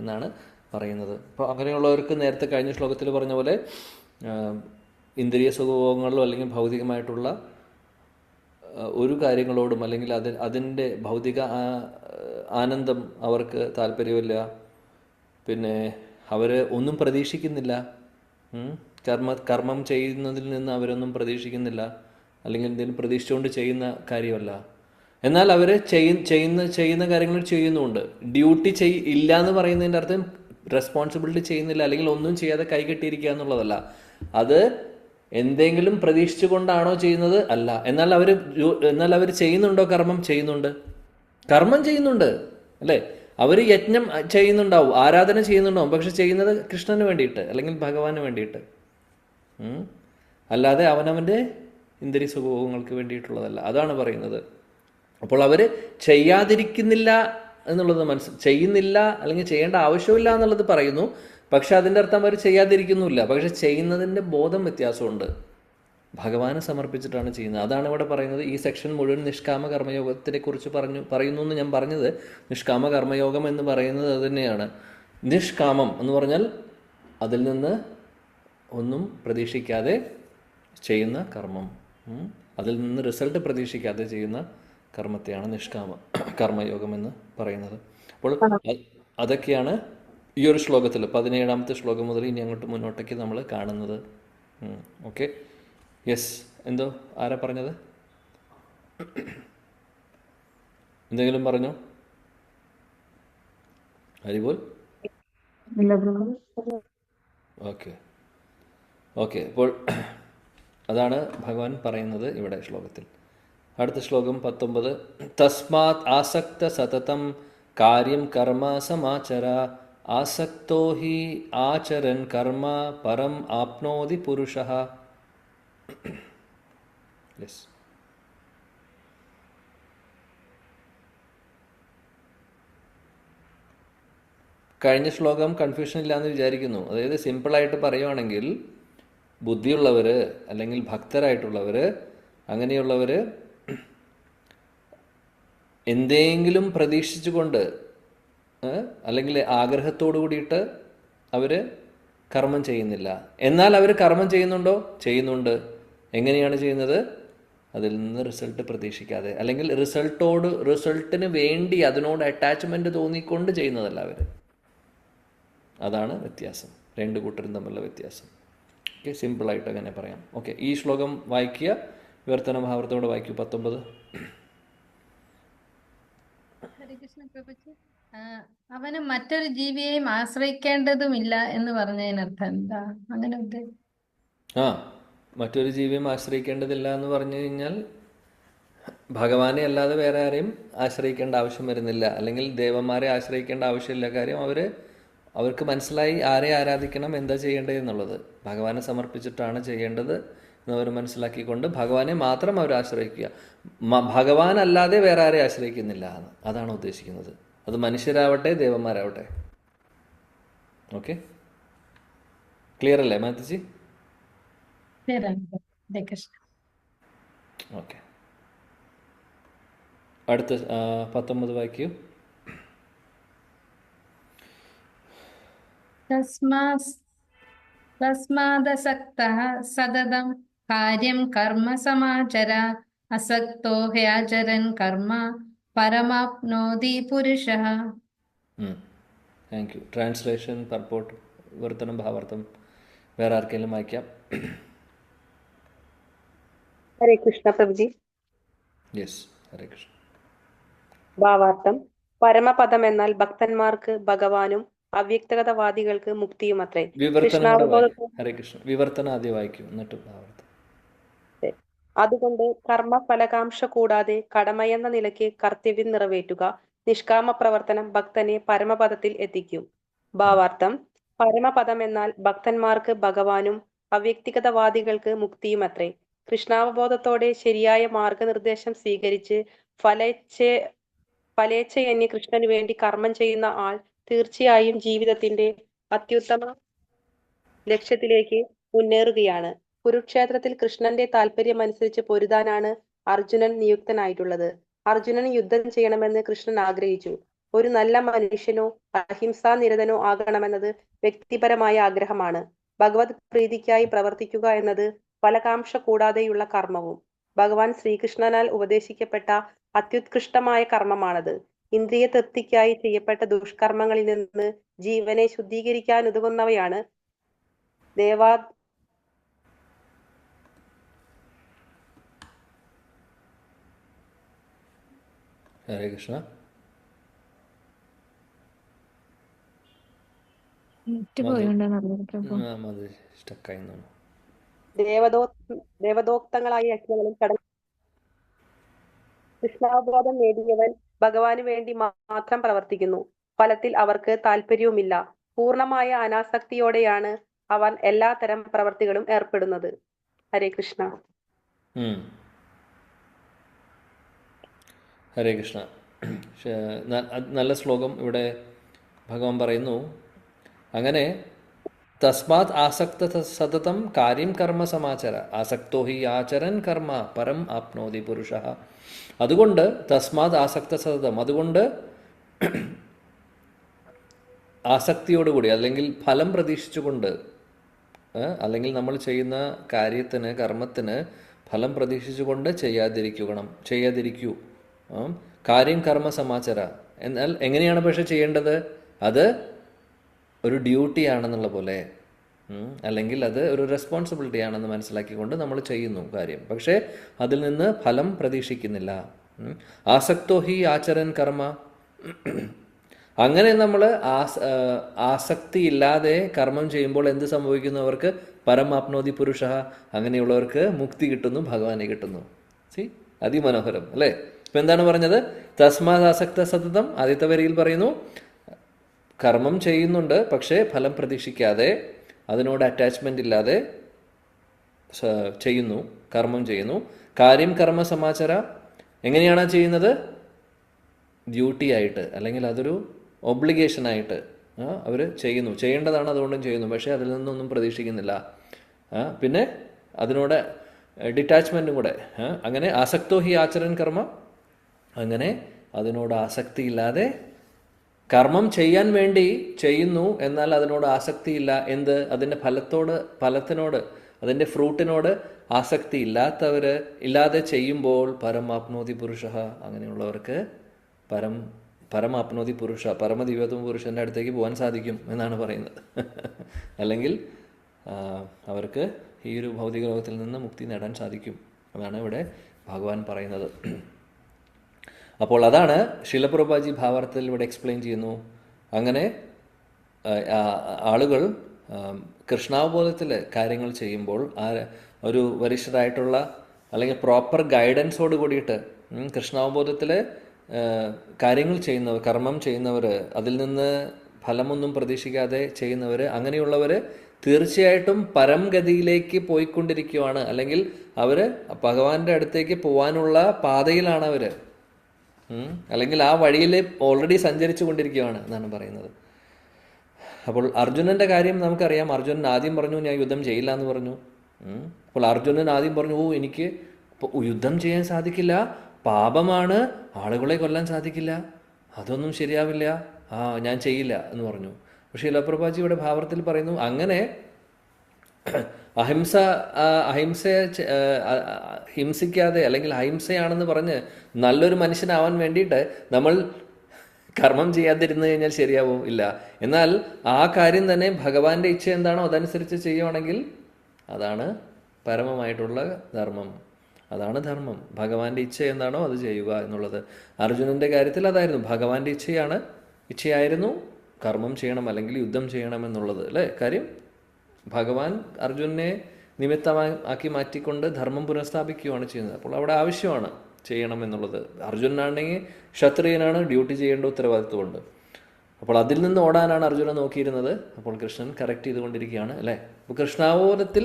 എന്നാണ് പറയുന്നത്. അപ്പോൾ അങ്ങനെയുള്ളവർക്ക് നേരത്തെ കഴിഞ്ഞ ശ്ലോകത്തിൽ പറഞ്ഞ പോലെ ഇന്ദ്രിയ സുഖഭോഗങ്ങളിലോ അല്ലെങ്കിൽ ഭൗതികമായിട്ടുള്ള ഒരു കാര്യങ്ങളോടും അല്ലെങ്കിൽ അതിൻ്റെ ഭൗതിക ആനന്ദം അവർക്ക് താല്പര്യമില്ല. പിന്നെ അവർ ഒന്നും പ്രതീക്ഷിക്കുന്നില്ല, കർമ്മം ചെയ്യുന്നതിൽ നിന്ന് അവരൊന്നും പ്രതീക്ഷിക്കുന്നില്ല, അല്ലെങ്കിൽ എന്തെങ്കിലും പ്രതീക്ഷിച്ചുകൊണ്ട് ചെയ്യുന്ന കാര്യമല്ല. എന്നാൽ അവർ ചെയ്യുന്ന കാര്യങ്ങൾ ചെയ്യുന്നുമുണ്ട്. ഡ്യൂട്ടി ഇല്ല എന്ന് പറയുന്നതിൻ്റെ അർത്ഥം റെസ്പോൺസിബിലിറ്റി ചെയ്യുന്നില്ല അല്ലെങ്കിൽ ഒന്നും ചെയ്യാതെ കൈകെട്ടിയിരിക്കുക എന്നുള്ളതല്ല. അത് എന്തെങ്കിലും പ്രതീക്ഷിച്ചു കൊണ്ടാണോ ചെയ്യുന്നത്? അല്ല. എന്നാൽ അവർ ചെയ്യുന്നുണ്ടോ? കർമ്മം ചെയ്യുന്നുണ്ട് അല്ലേ? അവർ യജ്ഞം ചെയ്യുന്നുണ്ടാവും, ആരാധന ചെയ്യുന്നുണ്ടാവും, പക്ഷെ ചെയ്യുന്നത് കൃഷ്ണന് വേണ്ടിയിട്ട് അല്ലെങ്കിൽ ഭഗവാന് വേണ്ടിയിട്ട്, അല്ലാതെ അവനവൻ്റെ ഇന്ദ്രിയ സുഖഭോഗങ്ങൾക്ക് വേണ്ടിയിട്ടുള്ളതല്ല. അതാണ് പറയുന്നത്. അപ്പോൾ അവർ ചെയ്യാതിരിക്കുന്നില്ല എന്നുള്ളത് ചെയ്യുന്നില്ല അല്ലെങ്കിൽ ചെയ്യേണ്ട ആവശ്യമില്ല എന്നുള്ളത് പറയുന്നു. പക്ഷെ അതിൻ്റെ അർത്ഥം അവർ ചെയ്യാതിരിക്കുന്നില്ല, പക്ഷെ ചെയ്യുന്നതിൻ്റെ ബോധം വ്യത്യാസമുണ്ട്. ഭഗവാന് സമർപ്പിച്ചിട്ടാണ് ചെയ്യുന്നത്. അതാണ് ഇവിടെ പറയുന്നത്. ഈ സെക്ഷൻ മുഴുവൻ നിഷ്കാമ കർമ്മയോഗത്തിനെ കുറിച്ച് പറയുന്നു എന്ന് ഞാൻ പറഞ്ഞത്. നിഷ്കാമ കർമ്മയോഗം എന്ന് പറയുന്നത് അത് തന്നെയാണ്. നിഷ്കാമം എന്ന് പറഞ്ഞാൽ അതിൽ നിന്ന് ഒന്നും പ്രതീക്ഷിക്കാതെ ചെയ്യുന്ന കർമ്മം, അതിൽ നിന്ന് റിസൾട്ട് പ്രതീക്ഷിക്കാതെ ചെയ്യുന്ന കർമ്മത്തെയാണ് നിഷ്കാമ കർമ്മയോഗം എന്ന് പറയുന്നത്. അപ്പോൾ അതൊക്കെയാണ് ഈ ഒരു ശ്ലോകത്തിൽ 17ാമത്തെ ശ്ലോകം മുതൽ ഇനി അങ്ങോട്ട് മുന്നോട്ടേക്ക് നമ്മൾ കാണുന്നത്. Okay, yes. എന്തോ ആരാ പറഞ്ഞത്? എന്തെങ്കിലും പറഞ്ഞോ? ഹരിബോൽ. ഓക്കെ. അപ്പോൾ അതാണ് ഭഗവാൻ പറയുന്നത് ഇവിടെ ശ്ലോകത്തിൽ. അടുത്ത ശ്ലോകം 19. തസ്മാത് ആസക്ത സതതം കാര്യം കർമ്മ സമാചര ആസക്തോ ഹി ആചരൻ കർമ്മ പരം ആപ്നോതി പുരുഷഃ. യെസ്. കഴിഞ്ഞ ശ്ലോകം കൺഫ്യൂഷൻ ഇല്ലാന്ന് വിചാരിക്കുന്നു. അതായത് സിമ്പിളായിട്ട് പറയുവാണെങ്കിൽ ബുദ്ധിയുള്ളവർ അല്ലെങ്കിൽ ഭക്തരായിട്ടുള്ളവർ അങ്ങനെയുള്ളവർ എന്തെങ്കിലും പ്രതീക്ഷിച്ചുകൊണ്ട് അല്ലെങ്കിൽ ആഗ്രഹത്തോടു കൂടിയിട്ട് അവർ കർമ്മം ചെയ്യുന്നില്ല. എന്നാൽ അവർ കർമ്മം ചെയ്യുന്നുണ്ടോ? ചെയ്യുന്നുണ്ട്. എങ്ങനെയാണ് ചെയ്യുന്നത്? അതിൽ നിന്ന് റിസൾട്ട് പ്രതീക്ഷിക്കാതെ, അല്ലെങ്കിൽ റിസൾട്ടിന് വേണ്ടി അതിനോട് അറ്റാച്ച്മെൻറ്റ് തോന്നിക്കൊണ്ട് ചെയ്യുന്നതല്ല അവർ. അതാണ് വ്യത്യാസം, രണ്ട് കൂട്ടരും തമ്മിലുള്ള വ്യത്യാസം. ഓക്കെ, സിമ്പിളായിട്ട് അങ്ങനെ പറയാം. ഓക്കെ, ഈ ശ്ലോകം വായിക്കുക, വിവർത്തന ഭാവത്തോടെ വായിക്കൂ. 19. ഹരികൃഷ്ണ പ്രഭുജി, അവന് മറ്റൊരു ജീവിയെയും ആശ്രയിക്കേണ്ടതുമില്ല എന്ന് പറഞ്ഞതിനർത്ഥം എന്താ? അങ്ങനെ മറ്റൊരു ജീവിയും ആശ്രയിക്കേണ്ടതില്ല എന്ന് പറഞ്ഞു കഴിഞ്ഞാൽ ഭഗവാനെ അല്ലാതെ വേറെ ആരെയും ആശ്രയിക്കേണ്ട ആവശ്യം വരുന്നില്ല, അല്ലെങ്കിൽ ദേവന്മാരെ ആശ്രയിക്കേണ്ട ആവശ്യമില്ല. കാര്യം അവർക്ക് മനസ്സിലായി ആരെ ആരാധിക്കണം, എന്താ ചെയ്യേണ്ടത് എന്നുള്ളത്. ഭഗവാനെ സമർപ്പിച്ചിട്ടാണ് ചെയ്യേണ്ടത് എന്നവർ മനസ്സിലാക്കിക്കൊണ്ട് ഭഗവാനെ മാത്രം അവർ ആശ്രയിക്കുക. ഭഗവാൻ അല്ലാതെ വേറെ ആരെ ആശ്രയിക്കുന്നില്ല എന്ന്, അതാണ് ഉദ്ദേശിക്കുന്നത്. അത് മനുഷ്യരാവട്ടെ ദേവന്മാരാവട്ടെ. ഓക്കെ, ക്ലിയർ അല്ലേ മാത്തജി? ഓക്കെ, അടുത്ത 19 വായിക്കൂ. തസ്മാദസക്തഃ സതതം കാര്യം കർമ്മ സമാചര അസക്തോ ഹ്യാചരൻ കർമ്മ പരമാപ്നോതി പുരുഷഃ. Thank you. ട്രാൻസ്ലേഷൻ, പർപ്പോട്ട്, വിവർത്തനം, ഭാവാർത്ഥം വേറെ ആർക്കെങ്കിലും വായിക്കാം? ഹരേ കൃഷ്ണ പ്രഭുജി. യെസ്, ഹരേ കൃഷ്ണ. ഭാവാർത്ഥം: പരമപദം എന്നാൽ ഭക്തന്മാർക്ക് ഭഗവാനും അവ്യക്തവാദികൾക്ക് മുക്തിയും അത്രേ. വിവർത്തനം കൂടെ വായിക്കും. ഹരേ കൃഷ്ണ. വിവർത്തനം ആദ്യം വായിക്കും, എന്നിട്ട് ഭാവാർത്ഥം. അതുകൊണ്ട് കർമ്മഫലകാംക്ഷ കൂടാതെ കടമയെന്ന നിലയ്ക്ക് കർത്തവ്യം നിറവേറ്റുക നിഷ്കാമ പ്രവർത്തനം ഭക്തനെ പരമപദത്തിൽ എത്തിക്കും. ഭാവാർത്ഥം: പരമപദം എന്നാൽ ഭക്തന്മാർക്ക് ഭഗവാനും അവ്യക്തിഗതവാദികൾക്ക് മുക്തിയുമത്രേ. കൃഷ്ണാവബോധത്തോടെ ശരിയായ മാർഗനിർദ്ദേശം സ്വീകരിച്ച് ഫലേച്ഛയന്യ കൃഷ്ണനു വേണ്ടി കർമ്മം ചെയ്യുന്ന ആൾ തീർച്ചയായും ജീവിതത്തിന്റെ അത്യുത്തമ ലക്ഷ്യത്തിലേക്ക് മുന്നേറുകയാണ്. കുരുക്ഷേത്രത്തിൽ കൃഷ്ണന്റെ താല്പര്യമനുസരിച്ച് പൊരുതാനാണ് അർജുനൻ നിയുക്തനായിട്ടുള്ളത്. അർജുനൻ യുദ്ധം ചെയ്യണമെന്ന് കൃഷ്ണൻ ആഗ്രഹിച്ചു. ഒരു നല്ല മനുഷ്യനോ അഹിംസാനിരതനോ ആകണമെന്നത് വ്യക്തിപരമായ ആഗ്രഹമാണ്. ഭഗവത് പ്രീതിക്കായി പ്രവർത്തിക്കുക എന്നത് ഫലകാംക്ഷ കൂടാതെയുള്ള കർമ്മവും ഭഗവാൻ ശ്രീകൃഷ്ണനാൽ ഉപദേശിക്കപ്പെട്ട അത്യുത്കൃഷ്ടമായ കർമ്മമാണത്. ഇന്ദ്രിയ തൃപ്തിക്കായി ചെയ്യപ്പെട്ട ദുഷ്കർമ്മങ്ങളിൽ നിന്ന് ജീവനെ ശുദ്ധീകരിക്കാനുതകുന്നവയാണ് ദേവാ ഹരേ കൃഷ്ണ. അത് സ്റ്റക്കായി തോന്നുന്നു. ദേവദോക്തങ്ങളായ യജ്ഞങ്ങളും ചടങ്ങും കൃഷ്ണാവബോധം നേടിയവൻ ഭഗവാന് വേണ്ടി മാത്രം പ്രവർത്തിക്കുന്നു. ഫലത്തിൽ അവർക്ക് താല്പര്യവുമില്ല. പൂർണ്ണമായ അനാസക്തിയോടെയാണ് അവൻ എല്ലാത്തരം പ്രവർത്തികളും ഏർപ്പെടുന്നത്. ഹരേ കൃഷ്ണ. ഹരേ കൃഷ്ണ. നല്ല ശ്ലോകം ഇവിടെ ഭഗവാൻ പറയുന്നു. അങ്ങനെ തസ്മാത് ആസക്ത സതതം കാര്യം കർമ്മ സമാചര ആസക്തോ ഹി ആചരൻ കർമ്മ പരം ആപ്നോതി പുരുഷ. അതുകൊണ്ട് തസ്മാത് ആസക്ത സതതം, അതുകൊണ്ട് ആസക്തിയോടുകൂടി അല്ലെങ്കിൽ ഫലം പ്രതീക്ഷിച്ചുകൊണ്ട്, അല്ലെങ്കിൽ നമ്മൾ ചെയ്യുന്ന കാര്യത്തിന് കർമ്മത്തിന് ഫലം പ്രതീക്ഷിച്ചുകൊണ്ട് ചെയ്യാതിരിക്കൂ. കാര്യം കർമ്മ സമാചര. എന്നാൽ എങ്ങനെയാണ് പക്ഷെ ചെയ്യേണ്ടത്? അത് ഒരു ഡ്യൂട്ടി ആണെന്നുള്ള പോലെ, അല്ലെങ്കിൽ അത് ഒരു റെസ്പോൺസിബിലിറ്റി ആണെന്ന് മനസ്സിലാക്കിക്കൊണ്ട് നമ്മൾ ചെയ്യുന്നു കാര്യം. പക്ഷേ അതിൽ നിന്ന് ഫലം പ്രതീക്ഷിക്കുന്നില്ല. ആസക്തോ ഹി ആചരൻ കർമ്മ. അങ്ങനെ നമ്മൾ ആസക്തി ഇല്ലാതെ കർമ്മം ചെയ്യുമ്പോൾ എന്ത് സംഭവിക്കുന്നു? അവർക്ക് പരമാപ്നോതി പുരുഷ. അങ്ങനെയുള്ളവർക്ക് മുക്തി കിട്ടുന്നു, ഭഗവാനെ കിട്ടുന്നു. അതിമനോഹരം അല്ലേ? ഇപ്പം എന്താണ് പറഞ്ഞത്? തസ്മാത് ആസക്ത സതതം. ആദ്യത്തെ വരിയിൽ പറയുന്നു കർമ്മം ചെയ്യുന്നുണ്ട്, പക്ഷേ ഫലം പ്രതീക്ഷിക്കാതെ, അതിനോട് അറ്റാച്ച്മെൻ്റ് ഇല്ലാതെ കർമ്മം ചെയ്യുന്നു. കാര്യം കർമ്മ സമാചര. എങ്ങനെയാണ് ചെയ്യുന്നത്? ഡ്യൂട്ടി ആയിട്ട്, അല്ലെങ്കിൽ അതൊരു ഒബ്ലിഗേഷനായിട്ട് അവർ ചെയ്യുന്നു. ചെയ്യേണ്ടതാണ്, അതുകൊണ്ടും ചെയ്യുന്നു. പക്ഷേ അതിൽ നിന്നൊന്നും പ്രതീക്ഷിക്കുന്നില്ല. പിന്നെ അതിനോട് ഡിറ്റാച്ച്മെൻറ്റും കൂടെ. അങ്ങനെ ആസക്തോ ഹി ആചരൻ കർമ്മ. അങ്ങനെ അതിനോട് ആസക്തിയില്ലാതെ കർമ്മം ചെയ്യാൻ വേണ്ടി ചെയ്യുന്നു, എന്നാൽ അതിനോട് ആസക്തിയില്ല. എന്ത്? അതിൻ്റെ ഫലത്തിനോട്, അതിൻ്റെ ഫ്രൂട്ടിനോട് ആസക്തി ഇല്ലാതെ ചെയ്യുമ്പോൾ പരമാപ്നോതി പുരുഷ. അങ്ങനെയുള്ളവർക്ക് പരമാപ്നോതി പുരുഷ, പരമദിവ്യത്വ പുരുഷൻ്റെ അടുത്തേക്ക് പോകാൻ സാധിക്കും എന്നാണ് പറയുന്നത്. അല്ലെങ്കിൽ അവർക്ക് ഈ ഒരു ഭൗതിക ലോകത്തിൽ നിന്ന് മുക്തി നേടാൻ സാധിക്കും. അതാണ് ഇവിടെ ഭഗവാൻ പറയുന്നത്. അപ്പോൾ അതാണ് ശിലപ്രഭുപാദി ഭാവാർത്ഥത്തിൽ ഇവിടെ എക്സ്പ്ലെയിൻ ചെയ്യുന്നു. അങ്ങനെ ആളുകൾ കൃഷ്ണാവബോധത്തിൽ കാര്യങ്ങൾ ചെയ്യുമ്പോൾ ഒരു വരിഷ്ഠരായിട്ടുള്ള അല്ലെങ്കിൽ പ്രോപ്പർ ഗൈഡൻസോട് കൂടിയിട്ട് കൃഷ്ണാവബോധത്തിൽ കാര്യങ്ങൾ ചെയ്യുന്നവർ, കർമ്മം ചെയ്യുന്നവർ, അതിൽ നിന്ന് ഫലമൊന്നും പ്രതീക്ഷിക്കാതെ ചെയ്യുന്നവർ, അങ്ങനെയുള്ളവർ തീർച്ചയായിട്ടും പരംഗതിയിലേക്ക് പോയിക്കൊണ്ടിരിക്കുകയാണ്. അല്ലെങ്കിൽ അവർ ഭഗവാന്റെ അടുത്തേക്ക് പോകാനുള്ള പാതയിലാണ് അവർ, അല്ലെങ്കിൽ ആ വഴിയിൽ ഓൾറെഡി സഞ്ചരിച്ചു കൊണ്ടിരിക്കുകയാണ് എന്നാണ് പറയുന്നത്. അപ്പോൾ അർജുനൻ്റെ കാര്യം നമുക്കറിയാം. അർജുനൻ ആദ്യം പറഞ്ഞു ഞാൻ യുദ്ധം ചെയ്യില്ല എന്ന് പറഞ്ഞു. അപ്പോൾ അർജുനൻ ആദ്യം പറഞ്ഞു എനിക്ക് യുദ്ധം ചെയ്യാൻ സാധിക്കില്ല, പാപമാണ്, ആളുകളെ കൊല്ലാൻ സാധിക്കില്ല, അതൊന്നും ശരിയാവില്ല, ഞാൻ ചെയ്യില്ല എന്ന് പറഞ്ഞു. പക്ഷേ ശിലപ്രഭുപാദി ഇവിടെ ഭാവാർത്ഥത്തിൽ പറയുന്നു അങ്ങനെ ഹിംസിക്കാതെ, അല്ലെങ്കിൽ അഹിംസയാണെന്ന് പറഞ്ഞ് നല്ലൊരു മനുഷ്യനാവാൻ വേണ്ടിയിട്ട് നമ്മൾ കർമ്മം ചെയ്യാതിരുന്നു കഴിഞ്ഞാൽ ശരിയാവോ? ഇല്ല. എന്നാൽ ആ കാര്യം തന്നെ ഭഗവാന്റെ ഇച്ഛ എന്താണോ അതനുസരിച്ച് ചെയ്യുവാണെങ്കിൽ അതാണ് പരമമായിട്ടുള്ള ധർമ്മം, അതാണ് ധർമ്മം. ഭഗവാന്റെ ഇച്ഛ എന്താണോ അത് ചെയ്യുക എന്നുള്ളത്. അർജുനന്റെ കാര്യത്തിൽ അതായിരുന്നു, ഭഗവാന്റെ ഇച്ഛയായിരുന്നു കർമ്മം ചെയ്യണം അല്ലെങ്കിൽ യുദ്ധം ചെയ്യണം എന്നുള്ളത് അല്ലേ കാര്യം. ഭഗവാൻ അർജുനനെ നിമിത്തമാക്കി മാറ്റിക്കൊണ്ട് ധർമ്മം പുനഃസ്ഥാപിക്കുകയാണ് ചെയ്യുന്നത്. അപ്പോൾ അവിടെ ആവശ്യമാണ് ചെയ്യണം എന്നുള്ളത്. അർജുനനാണെങ്കിൽ ക്ഷത്രിയനാണ്, ഡ്യൂട്ടി ചെയ്യേണ്ട ഉത്തരവാദിത്വമുണ്ട്. അപ്പോൾ അതിൽ നിന്ന് ഓടാനാണ് അർജുനൻ നോക്കിയിരുന്നത്. അപ്പോൾ കൃഷ്ണൻ കറക്റ്റ് ചെയ്തുകൊണ്ടിരിക്കുകയാണ് അല്ലേ. അപ്പോൾ കൃഷ്ണാവബോധത്തിൽ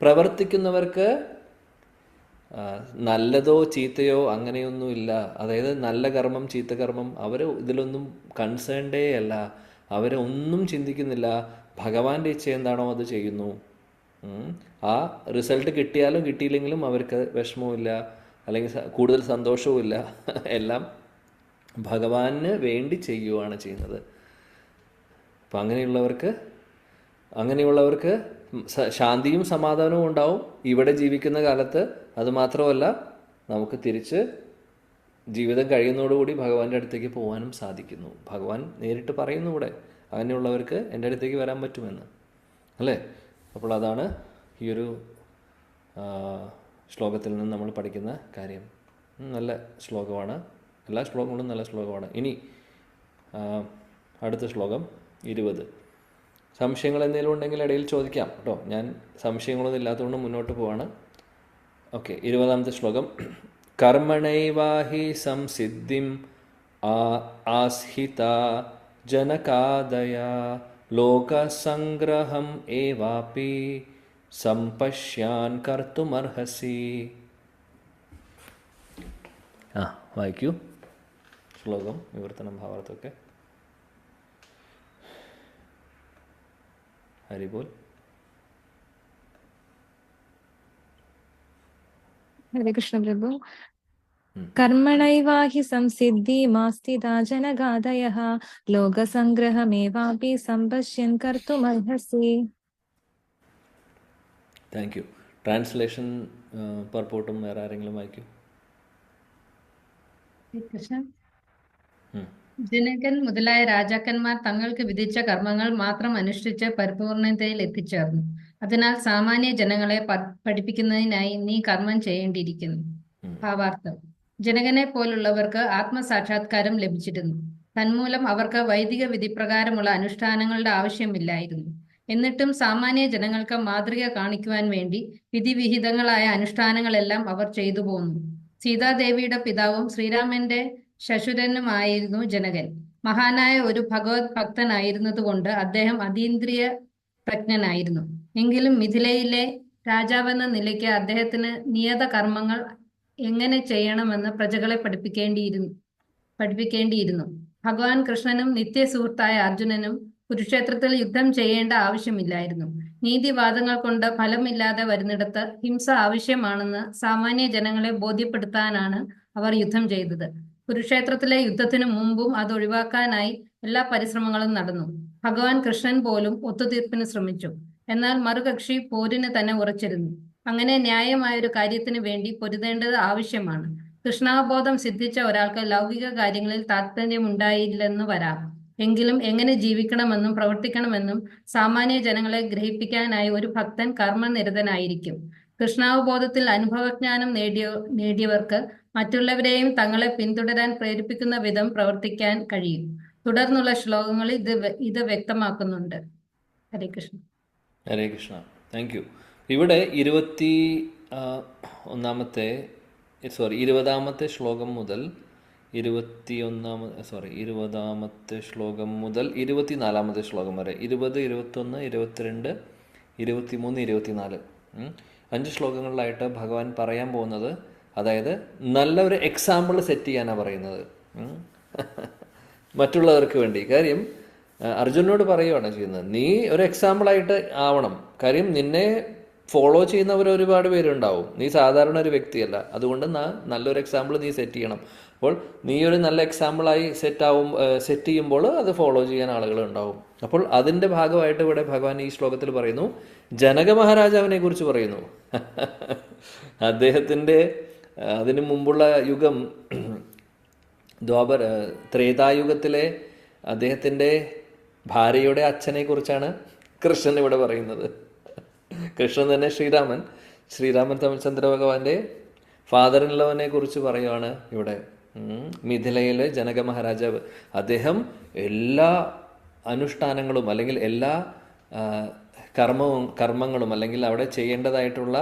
പ്രവർത്തിക്കുന്നവർക്ക് നല്ലതോ ചീത്തയോ അങ്ങനെയൊന്നുമില്ല. അതായത് നല്ല കർമ്മം ചീത്ത കർമ്മം അവർ ഇതിലൊന്നും കൺസേൺഡേ അല്ല. അവരൊന്നും ചിന്തിക്കുന്നില്ല. ഭഗവാന്റെ ഇച്ഛ എന്താണോ അത് ചെയ്യുന്നു. ആ റിസൾട്ട് കിട്ടിയാലും കിട്ടിയില്ലെങ്കിലും അവർക്ക് വിഷമവുമില്ല, അല്ലെങ്കിൽ കൂടുതൽ സന്തോഷവുമില്ല. എല്ലാം ഭഗവാന് വേണ്ടി ചെയ്യുകയാണ് ചെയ്യുന്നത്. അപ്പം അങ്ങനെയുള്ളവർക്ക് ശാന്തിയും സമാധാനവും ഉണ്ടാവും ഇവിടെ ജീവിക്കുന്ന കാലത്ത്. അതുമാത്രമല്ല, നമുക്ക് തിരിച്ച് ജീവിതം കഴിയുന്നതോടുകൂടി ഭഗവാന്റെ അടുത്തേക്ക് പോകാനും സാധിക്കുന്നു. ഭഗവാൻ നേരിട്ട് പറയുന്നു ഇവിടെ, അങ്ങനെയുള്ളവർക്ക് എൻ്റെ അടുത്തേക്ക് വരാൻ പറ്റുമെന്ന് അല്ലേ. അപ്പോൾ അതാണ് ഈ ഒരു ശ്ലോകത്തിൽ നിന്ന് നമ്മൾ പഠിക്കുന്ന കാര്യം. നല്ല ശ്ലോകമാണ്, എല്ലാ ശ്ലോകങ്ങളും നല്ല ശ്ലോകമാണ്. ഇനി അടുത്ത ശ്ലോകം 20. സംശയങ്ങൾ എന്തെങ്കിലും ഉണ്ടെങ്കിൽ ഇടയിൽ ചോദിക്കാം കേട്ടോ. ഞാൻ സംശയങ്ങളൊന്നും ഇല്ലാത്തതുകൊണ്ട് മുന്നോട്ട് പോവാണ്. ഓക്കെ, 20ാമത്തെ ശ്ലോകം. കർമ്മണൈവാഹി സംസിദ്ധിം ആസ്ഹിത ജനകാദയ ലോകസംഗ്രഹം ഏവാപി സംപശ്യാൻ കർത്തുമർഹസി. വായിക്കൂ ശ്ലോകം, വിവർത്തനം, ഭാവാർത്ഥമൊക്കെ. ഹരിബോൽ. ഹരേ കൃഷ്ണ പ്രഭു. കർമ്മണൈവാഹി സംസിദ്ധിമാസ്തിതാ ജനഗാദയഃ ലോകസംഗ്രഹമേവാപി സംപശ്യൻ കർത്തുമർഹസി. Thank you. ട്രാൻസ്ലേഷൻ പർപ്പോട്ടും വേറെ ആരെങ്കിലും വായിക്കൂ. കൃഷ്ണ. ജനകൻ മുതലായ രാജാക്കന്മാർ തങ്ങൾക്ക് വിധിച്ച കർമ്മങ്ങൾ മാത്രം അനുഷ്ഠിച്ച് പരിപൂർണതയിൽ എത്തിച്ചേർന്നു. അതിനാൽ സാമാന്യ ജനങ്ങളെ പഠിപ്പിക്കുന്നതിനായി നീ കർമ്മം ചെയ്യേണ്ടിയിരിക്കുന്നു. ഭാവാർത്ഥം. ജനകനെ പോലുള്ളവർക്ക് ആത്മസാക്ഷാത്കാരം ലഭിച്ചിരുന്നു. തന്മൂലം അവർക്ക് വൈദിക വിധിപ്രകാരമുള്ള അനുഷ്ഠാനങ്ങളുടെ ആവശ്യമില്ലായിരുന്നു. എന്നിട്ടും സാമാന്യ ജനങ്ങൾക്ക് മാതൃക കാണിക്കുവാൻ വേണ്ടി വിധിവിഹിതങ്ങളായ അനുഷ്ഠാനങ്ങളെല്ലാം അവർ ചെയ്തു പോന്നു. സീതാദേവിയുടെ പിതാവും ശ്രീരാമന്റെ ശശുരനുമായിരുന്നു ജനകൻ. മഹാനായ ഒരു ഭഗവത് ഭക്തനായിരുന്നതുകൊണ്ട് അദ്ദേഹം അതീന്ദ്രിയ പ്രജ്ഞനായിരുന്നു. എങ്കിലും മിഥിലയിലെ രാജാവെന്ന നിലയ്ക്ക് അദ്ദേഹത്തിന് നിയത കർമ്മങ്ങൾ എങ്ങനെ ചെയ്യണമെന്ന് പ്രജകളെ പഠിപ്പിക്കേണ്ടിയിരുന്നു. ഭഗവാൻ കൃഷ്ണനും നിത്യസുഹൃത്തായ അർജുനനും കുരുക്ഷേത്രത്തിൽ യുദ്ധം ചെയ്യേണ്ട ആവശ്യമില്ലായിരുന്നു. നീതിവാദങ്ങൾ കൊണ്ട് ഫലമില്ലാതെ വരുന്നിടത്ത് ഹിംസ ആവശ്യമാണെന്ന് സാമാന്യ ജനങ്ങളെ ബോധ്യപ്പെടുത്താനാണ് അവർ യുദ്ധം ചെയ്തത്. കുരുക്ഷേത്രത്തിലെ യുദ്ധത്തിനു മുമ്പും അത് ഒഴിവാക്കാനായി എല്ലാ പരിശ്രമങ്ങളും നടന്നു. ഭഗവാൻ കൃഷ്ണൻ പോലും ഒത്തുതീർപ്പിന് ശ്രമിച്ചു. എന്നാൽ മറുകക്ഷി പോരിന് തന്നെ ഉറച്ചിരുന്നു. അങ്ങനെ ന്യായമായൊരു കാര്യത്തിന് വേണ്ടി പൊരുതേണ്ടത് ആവശ്യമാണ്. കൃഷ്ണാവബോധം സിദ്ധിച്ച ഒരാൾക്ക് ലൗകിക കാര്യങ്ങളിൽ താല്പര്യമുണ്ടായില്ലെന്ന് വരാം. എങ്കിലും എങ്ങനെ ജീവിക്കണമെന്നും പ്രവർത്തിക്കണമെന്നും സാമാന്യ ജനങ്ങളെ ഗ്രഹിപ്പിക്കാനായി ഒരു ഭക്തൻ കർമ്മനിരതനായിരിക്കും. കൃഷ്ണാവബോധത്തിൽ അനുഭവജ്ഞാനം നേടിയവർക്ക് മറ്റുള്ളവരെയും തങ്ങളെ പിന്തുടരാൻ പ്രേരിപ്പിക്കുന്ന വിധം പ്രവർത്തിക്കാൻ കഴിയും. തുടർന്നുള്ള ശ്ലോകങ്ങളിൽ ഇത് വ്യക്തമാക്കുന്നുണ്ട്. ഹരേ കൃഷ്ണ. ഹരേ കൃഷ്ണ. Thank you. ഇവിടെ 20ാമത്തെ ശ്ലോകം മുതൽ 20ാമത്തെ ശ്ലോകം മുതൽ 24ാമത്തെ ശ്ലോകം വരെ 20, 21, 22, 23, 24 5 ശ്ലോകങ്ങളിലായിട്ട് ഭഗവാൻ പറയാൻ പോകുന്നത്, അതായത് നല്ലൊരു എക്സാമ്പിൾ സെറ്റ് ചെയ്യാനാണ് പറയുന്നത് മറ്റുള്ളവർക്ക് വേണ്ടി. കാര്യം അർജുനോട് പറയുകയാണ് ചെയ്യുന്നത്, നീ ഒരു എക്സാമ്പിളായിട്ട് ആവണം. കാര്യം നിന്നെ ഫോളോ ചെയ്യുന്നവർ ഒരുപാട് പേരുണ്ടാവും. നീ സാധാരണ ഒരു വ്യക്തിയല്ല. അതുകൊണ്ട് നല്ലൊരു എക്സാമ്പിൾ നീ സെറ്റ് ചെയ്യണം. അപ്പോൾ നീ ഒരു നല്ല എക്സാമ്പിളായി സെറ്റ് ചെയ്യുമ്പോൾ അത് ഫോളോ ചെയ്യാൻ ആളുകൾ ഉണ്ടാവും. അപ്പോൾ അതിൻ്റെ ഭാഗമായിട്ട് ഇവിടെ ഭഗവാൻ ഈ ശ്ലോകത്തിൽ പറയുന്നു, ജനക മഹാരാജാവിനെ കുറിച്ച് പറയുന്നു. അദ്ദേഹത്തിൻ്റെ അതിനു മുമ്പുള്ള യുഗം ത്രേതായുഗത്തിലെ അദ്ദേഹത്തിൻ്റെ ഭാര്യയുടെ അച്ഛനെ കുറിച്ചാണ് കൃഷ്ണൻ ഇവിടെ പറയുന്നത്. കൃഷ്ണൻ തന്നെ ശ്രീരാമൻ തമിഴ്ചന്ദ്ര ഭഗവാന്റെ ഫാദറിനുള്ളവനെ കുറിച്ച് പറയുകയാണ് ഇവിടെ. മിഥിലയിലെ ജനക മഹാരാജാവ്, അദ്ദേഹം എല്ലാ അനുഷ്ഠാനങ്ങളും അല്ലെങ്കിൽ എല്ലാ കർമ്മങ്ങളും അല്ലെങ്കിൽ അവിടെ ചെയ്യേണ്ടതായിട്ടുള്ള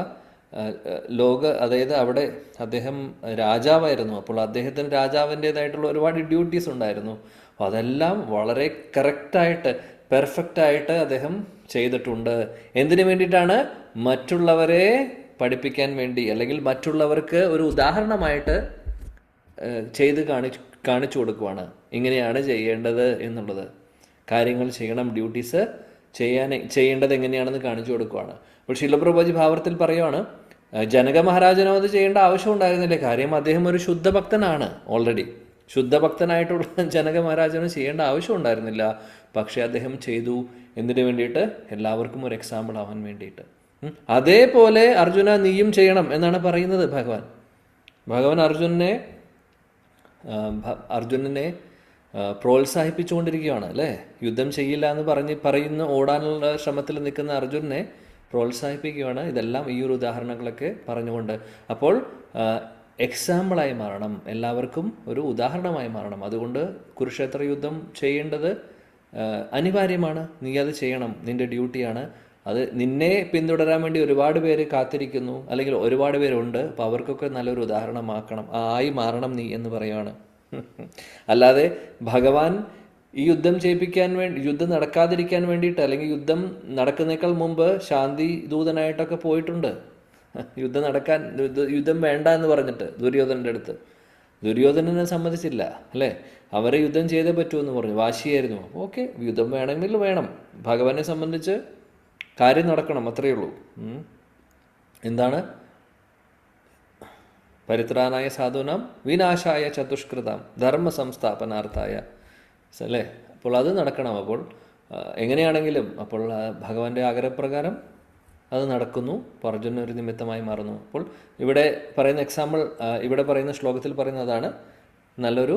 അതായത് അവിടെ അദ്ദേഹം രാജാവായിരുന്നു. അപ്പോൾ അദ്ദേഹത്തിന് രാജാവിൻ്റെതായിട്ടുള്ള ഒരുപാട് ഡ്യൂട്ടീസ് ഉണ്ടായിരുന്നു. അപ്പോൾ അതെല്ലാം വളരെ കറക്റ്റായിട്ട് പെർഫെക്റ്റായിട്ട് അദ്ദേഹം ചെയ്തിട്ടുണ്ട്. എന്തിനു വേണ്ടിയിട്ടാണ്? മറ്റുള്ളവരെ പഠിപ്പിക്കാൻ വേണ്ടി, അല്ലെങ്കിൽ മറ്റുള്ളവർക്ക് ഒരു ഉദാഹരണമായിട്ട് ചെയ്ത് കാണിച്ചു കൊടുക്കുവാണ് ഇങ്ങനെയാണ് ചെയ്യേണ്ടത് എന്നുള്ളത്. കാര്യങ്ങൾ ചെയ്യണം, ഡ്യൂട്ടീസ് ചെയ്യേണ്ടത് എങ്ങനെയാണെന്ന് കാണിച്ചു കൊടുക്കുവാണ്. അപ്പോൾ ശിലപ്രഭുജി ഭാവത്തിൽ പറയുവാണ്, ജനക മഹാരാജനോ അത് ചെയ്യേണ്ട ആവശ്യം ഉണ്ടായിരുന്നില്ല. കാര്യം അദ്ദേഹം ഒരു ശുദ്ധഭക്തനാണ്. ഓൾറെഡി ശുദ്ധഭക്തനായിട്ടുള്ള ജനക മഹാരാജന് ചെയ്യേണ്ട ആവശ്യം ഉണ്ടായിരുന്നില്ല. പക്ഷെ അദ്ദേഹം ചെയ്തു. എന്തിനു വേണ്ടിയിട്ട്? എല്ലാവർക്കും ഒരു എക്സാമ്പിൾ ആവാൻ വേണ്ടിയിട്ട്. അതേപോലെ അർജുന നീയും ചെയ്യണം എന്നാണ് പറയുന്നത് ഭഗവാൻ അർജുനനെ പ്രോത്സാഹിപ്പിച്ചുകൊണ്ടിരിക്കുകയാണ് അല്ലേ. യുദ്ധം ചെയ്യില്ല എന്ന് പറയുന്ന ഓടാനുള്ള ശ്രമത്തിൽ നിൽക്കുന്ന അർജുനനെ പ്രോത്സാഹിപ്പിക്കുകയാണ്. ഇതെല്ലാം ഈ ഒരു ഉദാഹരണങ്ങളൊക്കെ പറഞ്ഞുകൊണ്ട്. അപ്പോൾ എക്സാമ്പിളായി മാറണം, എല്ലാവർക്കും ഒരു ഉദാഹരണമായി മാറണം. അതുകൊണ്ട് കുരുക്ഷേത്ര യുദ്ധം ചെയ്യേണ്ടത് അനിവാര്യമാണ്. നീ അത് ചെയ്യണം, നിന്റെ ഡ്യൂട്ടിയാണ്. അത് നിന്നെ പിന്തുടരാൻ വേണ്ടി ഒരുപാട് പേര് കാത്തിരിക്കുന്നു, അല്ലെങ്കിൽ ഒരുപാട് പേരുണ്ട്. അപ്പോൾ അവർക്കൊക്കെ നല്ലൊരു ഉദാഹരണമാക്കണം, ആയി മാറണം നീ എന്ന് പറയുകയാണ്. അല്ലാതെ ഭഗവാൻ ഈ യുദ്ധം യുദ്ധം നടക്കാതിരിക്കാൻ വേണ്ടിയിട്ട്, അല്ലെങ്കിൽ യുദ്ധം നടക്കുന്നേക്കാൾ മുമ്പ് ശാന്തി ദൂതനായിട്ടൊക്കെ പോയിട്ടുണ്ട്. യുദ്ധം വേണ്ട എന്ന് പറഞ്ഞിട്ട് ദുര്യോധനൻ്റെ അടുത്ത്. ദുര്യോധനനെ സമ്മതിച്ചില്ല അല്ലേ. അവരെ യുദ്ധം ചെയ്തേ പറ്റുമെന്ന് പറഞ്ഞു, വാശിയായിരുന്നു. ഓക്കെ, യുദ്ധം വേണമെങ്കിൽ വേണം. ഭഗവാനെ സംബന്ധിച്ച് കാര്യം നടക്കണം, അത്രയേ ഉള്ളൂ. എന്താണ്? പരിത്രാണായ സാധൂനാം വിനാശായ ചതുഷ്കൃതാം ധർമ്മ സംസ്ഥാപനാർത്ഥായ അല്ലേ. അപ്പോൾ അത് നടക്കണം. അപ്പോൾ എങ്ങനെയാണെങ്കിലും അപ്പോൾ ഭഗവാന്റെ ആഗ്രഹപ്രകാരം അത് നടക്കുന്നു. അർജുനൻ ഒരു നിമിത്തമായി മാറുന്നു. അപ്പോൾ ഇവിടെ പറയുന്ന എക്സാമ്പിൾ, ഇവിടെ പറയുന്ന ശ്ലോകത്തിൽ പറയുന്നതാണ് നല്ലൊരു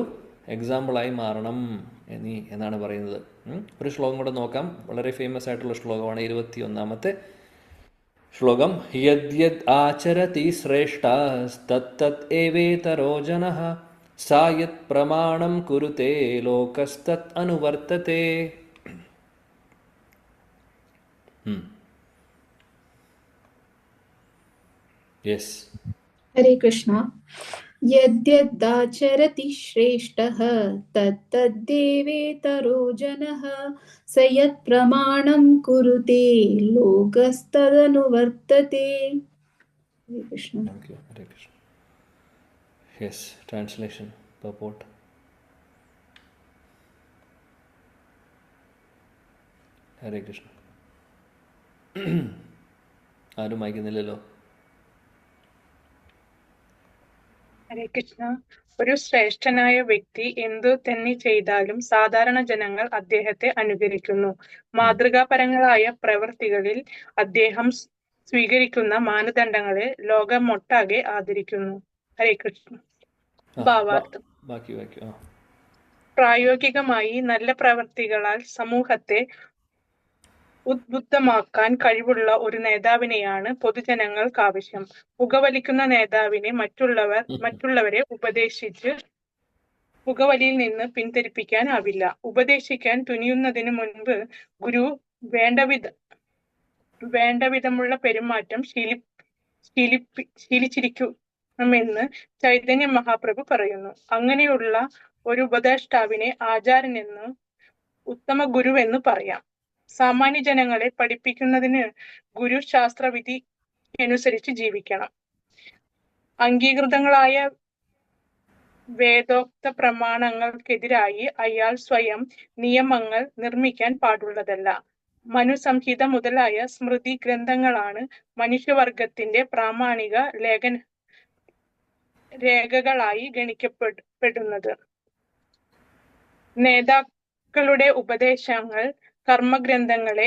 എക്സാമ്പിളായി മാറണം എന്നാണ് പറയുന്നത്. ഒരു ശ്ലോകം കൂടെ നോക്കാം. വളരെ ഫേമസ് ആയിട്ടുള്ള ശ്ലോകമാണ് 21-ാമത്തെ ശ്ലോകം. യദ്യത് ആചരതി ശ്രേഷ്ഠസ്തത്തത് ഏവേതരോ ജനഃ സായത് പ്രമാണം കുരുതേ ലോകസ്തത് അനുവർത്തതേ. യെസ്. ഹരേ കൃഷ്ണ. യദ്യദാചരതി ശ്രേഷ്ഠഃ തത്തദ്ദേവേതരോ ജനഃ സ യത് പ്രമാണം കുരുതേ ലോകസ്തദനുവർത്തതേ. ഹരേ കൃഷ്ണ. ഹരേ കൃഷ്ണ. യെസ്. ട്രാൻസ്ലേഷൻ പർപോർട്ട്. ഹരേ കൃഷ്ണ. ആരും വായിക്കുന്നില്ലല്ലോ. ഹരേ കൃഷ്ണ. ഒരു ശ്രേഷ്ഠനായ വ്യക്തി എന്തു തന്നെ ചെയ്താലും സാധാരണ ജനങ്ങൾ അദ്ദേഹത്തെ അനുകരിക്കുന്നു. മാതൃകാപരങ്ങളായ പ്രവൃത്തികളിൽ അദ്ദേഹം സ്വീകരിക്കുന്ന മാനദണ്ഡങ്ങളെ ലോകമൊട്ടാകെ ആദരിക്കുന്നു. ഹരേ കൃഷ്ണ. ഭാവാർത്ഥം. പ്രായോഗികമായി നല്ല പ്രവൃത്തികളാൽ സമൂഹത്തെ ഉദ്ബുദ്ധമാക്കാൻ കഴിവുള്ള ഒരു നേതാവിനെയാണ് പൊതുജനങ്ങൾക്ക് ആവശ്യം. പുകവലിക്കുന്ന നേതാവിനെ മറ്റുള്ളവരെ ഉപദേശിച്ച് പുകവലിയിൽ നിന്ന് പിന്തിരിപ്പിക്കാനാവില്ല. ഉപദേശിക്കാൻ തുനിയുന്നതിന് മുൻപ് ഗുരു വേണ്ടവിധമുള്ള പെരുമാറ്റം ശീലിച്ചിരിക്കുമെന്ന് ചൈതന്യ മഹാപ്രഭു പറയുന്നു. അങ്ങനെയുള്ള ഒരു ഉപദേഷ്ടാവിനെ ആചാര്യനെന്ന് ഉത്തമ ഗുരുവെന്ന് പറയാം. സാമാന്യ ജനങ്ങളെ പഠിപ്പിക്കുന്നതിന് ഗുരു ശാസ്ത്രവിധി അനുസരിച്ച് ജീവിക്കണം. അംഗീകൃതങ്ങളായ വേദോക്ത പ്രമാണങ്ങൾക്കെതിരായി അയാൾ സ്വയം നിയമങ്ങൾ നിർമ്മിക്കാൻ പാടുള്ളതല്ല. മനുസംഹിത മുതലായ സ്മൃതി ഗ്രന്ഥങ്ങളാണ് മനുഷ്യവർഗത്തിന്റെ പ്രാമാണിക രേഖകളായി ഗണിക്കപ്പെടുന്നത്. നേതാക്കളുടെ ഉപദേശങ്ങൾ ധർമ്മഗ്രന്ഥങ്ങളെ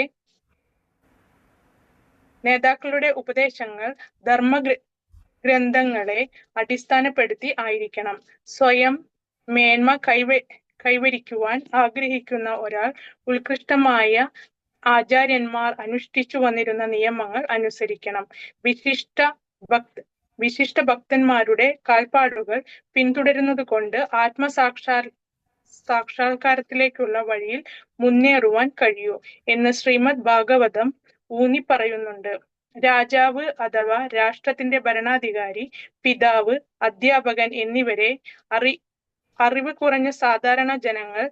അടിസ്ഥാനപ്പെടുത്തി ആയിരിക്കണം. സ്വയം മേന്മ കൈവരിക്കുവാൻ ആഗ്രഹിക്കുന്ന ഒരാൾ ഉത്കൃഷ്ടമായ ആചാര്യന്മാർ അനുഷ്ഠിച്ചു വന്നിരുന്ന നിയമങ്ങൾ അനുസരിക്കണം. വിശിഷ്ട ഭക്തന്മാരുടെ കാൽപ്പാടുകൾ പിന്തുടരുന്നത് കൊണ്ട് സാക്ഷാത്കാരത്തിലേക്കുള്ള വഴിയിൽ മുന്നേറുവാൻ കഴിയൂ എന്ന് ശ്രീമദ് ഭാഗവതം ഊന്നി പറയുന്നുണ്ട്. രാജാവ് അഥവാ രാഷ്ട്രത്തിന്റെ ഭരണാധികാരി, പിതാവ്, അധ്യാപകൻ എന്നിവരെ അറിവ് കുറഞ്ഞ സാധാരണ ജനങ്ങൾ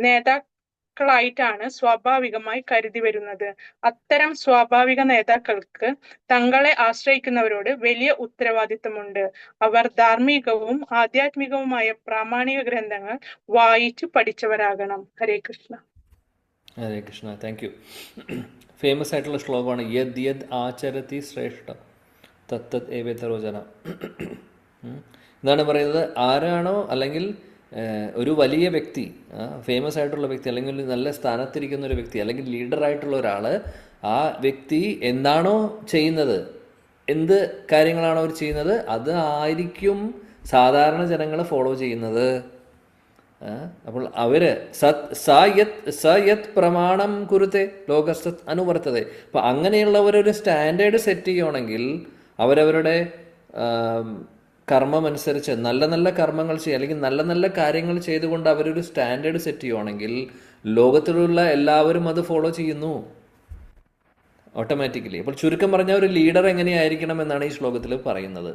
നേതാക്കളായിട്ടാണ് സ്വാഭാവികമായി കരുതി വരുന്നത്. അത്തരം സ്വാഭാവിക നേതാക്കൾക്ക് തങ്ങളെ ആശ്രയിക്കുന്നവരോട് വലിയ ഉത്തരവാദിത്തമുണ്ട്. അവർ ധാർമ്മികവും ആധ്യാത്മികവുമായ പ്രാമാണിക ഗ്രന്ഥങ്ങൾ വായിച്ചു പഠിച്ചവരാകണം. Hare Krishna. Hare Krishna. Thank you. Famous ആയിട്ടുള്ള ശ്ലോകമാണ് യദ് യദ് ആചരതി ശ്രേഷ്ഠ തത്തത് ഏവേതരോ ജന. എന്താണ് പറയുന്നത്? ആരാണോ അല്ലെങ്കിൽ ഒരു വലിയ വ്യക്തി, ഫേമസ് ആയിട്ടുള്ള വ്യക്തി, അല്ലെങ്കിൽ ഒരു നല്ല സ്ഥാനത്തിരിക്കുന്ന ഒരു വ്യക്തി, അല്ലെങ്കിൽ ലീഡറായിട്ടുള്ള ഒരാൾ, ആ വ്യക്തി എന്താണോ ചെയ്യുന്നത്, എന്ത് കാര്യങ്ങളാണോ അവർ ചെയ്യുന്നത്, അത് ആയിരിക്കും സാധാരണ ജനങ്ങൾ ഫോളോ ചെയ്യുന്നത്. അപ്പോൾ അവർ സയത് പ്രമാണം കുരുത്തെ ലോകസത് അനുവർത്തതെ. അപ്പോൾ അങ്ങനെയുള്ളവരൊരു സ്റ്റാൻഡേർഡ് സെറ്റ് ചെയ്യുകയാണെങ്കിൽ, അവരവരുടെ കർമ്മം അനുസരിച്ച് നല്ല നല്ല കർമ്മങ്ങൾ ചെയ്യുക, അല്ലെങ്കിൽ നല്ല നല്ല കാര്യങ്ങൾ ചെയ്തുകൊണ്ട് അവരൊരു സ്റ്റാൻഡേർഡ് സെറ്റ് ചെയ്യുകയാണെങ്കിൽ ലോകത്തിലുള്ള എല്ലാവരും അത് ഫോളോ ചെയ്യുന്നു ഓട്ടോമാറ്റിക്കലി. അപ്പോൾ ചുരുക്കം പറഞ്ഞാൽ ഒരു ലീഡർ എങ്ങനെയായിരിക്കണം എന്നാണ് ഈ ശ്ലോകത്തിൽ പറയുന്നത്.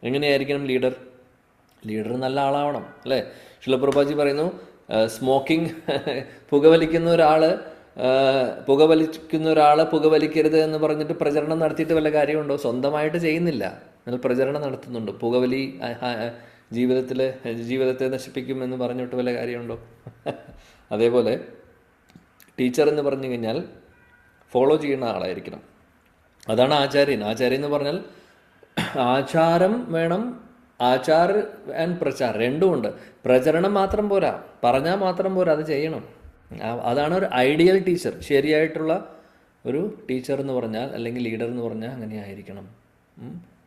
എങ്ങനെയായിരിക്കണം ലീഡർ? ലീഡർ നല്ല ആളാവണം, അല്ലേ? ശിലപ്രഭാജി പറയുന്നു, സ്മോക്കിംഗ് പുകവലിക്കുന്ന ഒരാൾ പുകവലിക്കരുത് എന്ന് പറഞ്ഞിട്ട് പ്രചരണം നടത്തിയിട്ട് വല്ല കാര്യമുണ്ടോ? സ്വന്തമായിട്ട് ചെയ്യുന്നില്ല, എന്നാൽ പ്രചരണം നടത്തുന്നുണ്ട്. പുകവലി ജീവിതത്തെ നശിപ്പിക്കും എന്ന് പറഞ്ഞിട്ട് വല്ല കാര്യമുണ്ടോ? അതേപോലെ ടീച്ചർ എന്ന് പറഞ്ഞു കഴിഞ്ഞാൽ ഫോളോ ചെയ്യുന്ന ആളായിരിക്കണം. അതാണ് ആചാര്യൻ. ആചാര്യൻ എന്ന് പറഞ്ഞാൽ ആചാരം വേണം, ആചാർ ആൻഡ് പ്രചാർ രണ്ടും ഉണ്ട്. പ്രചരണം മാത്രം പോരാ, പറഞ്ഞാൽ മാത്രം പോരാ, അത് ചെയ്യണം. അതാണ് ഒരു ഐഡിയൽ ടീച്ചർ. ശരിയായിട്ടുള്ള ഒരു ടീച്ചർ എന്ന് പറഞ്ഞാൽ, അല്ലെങ്കിൽ ലീഡർ എന്ന് പറഞ്ഞാൽ അങ്ങനെ ആയിരിക്കണം.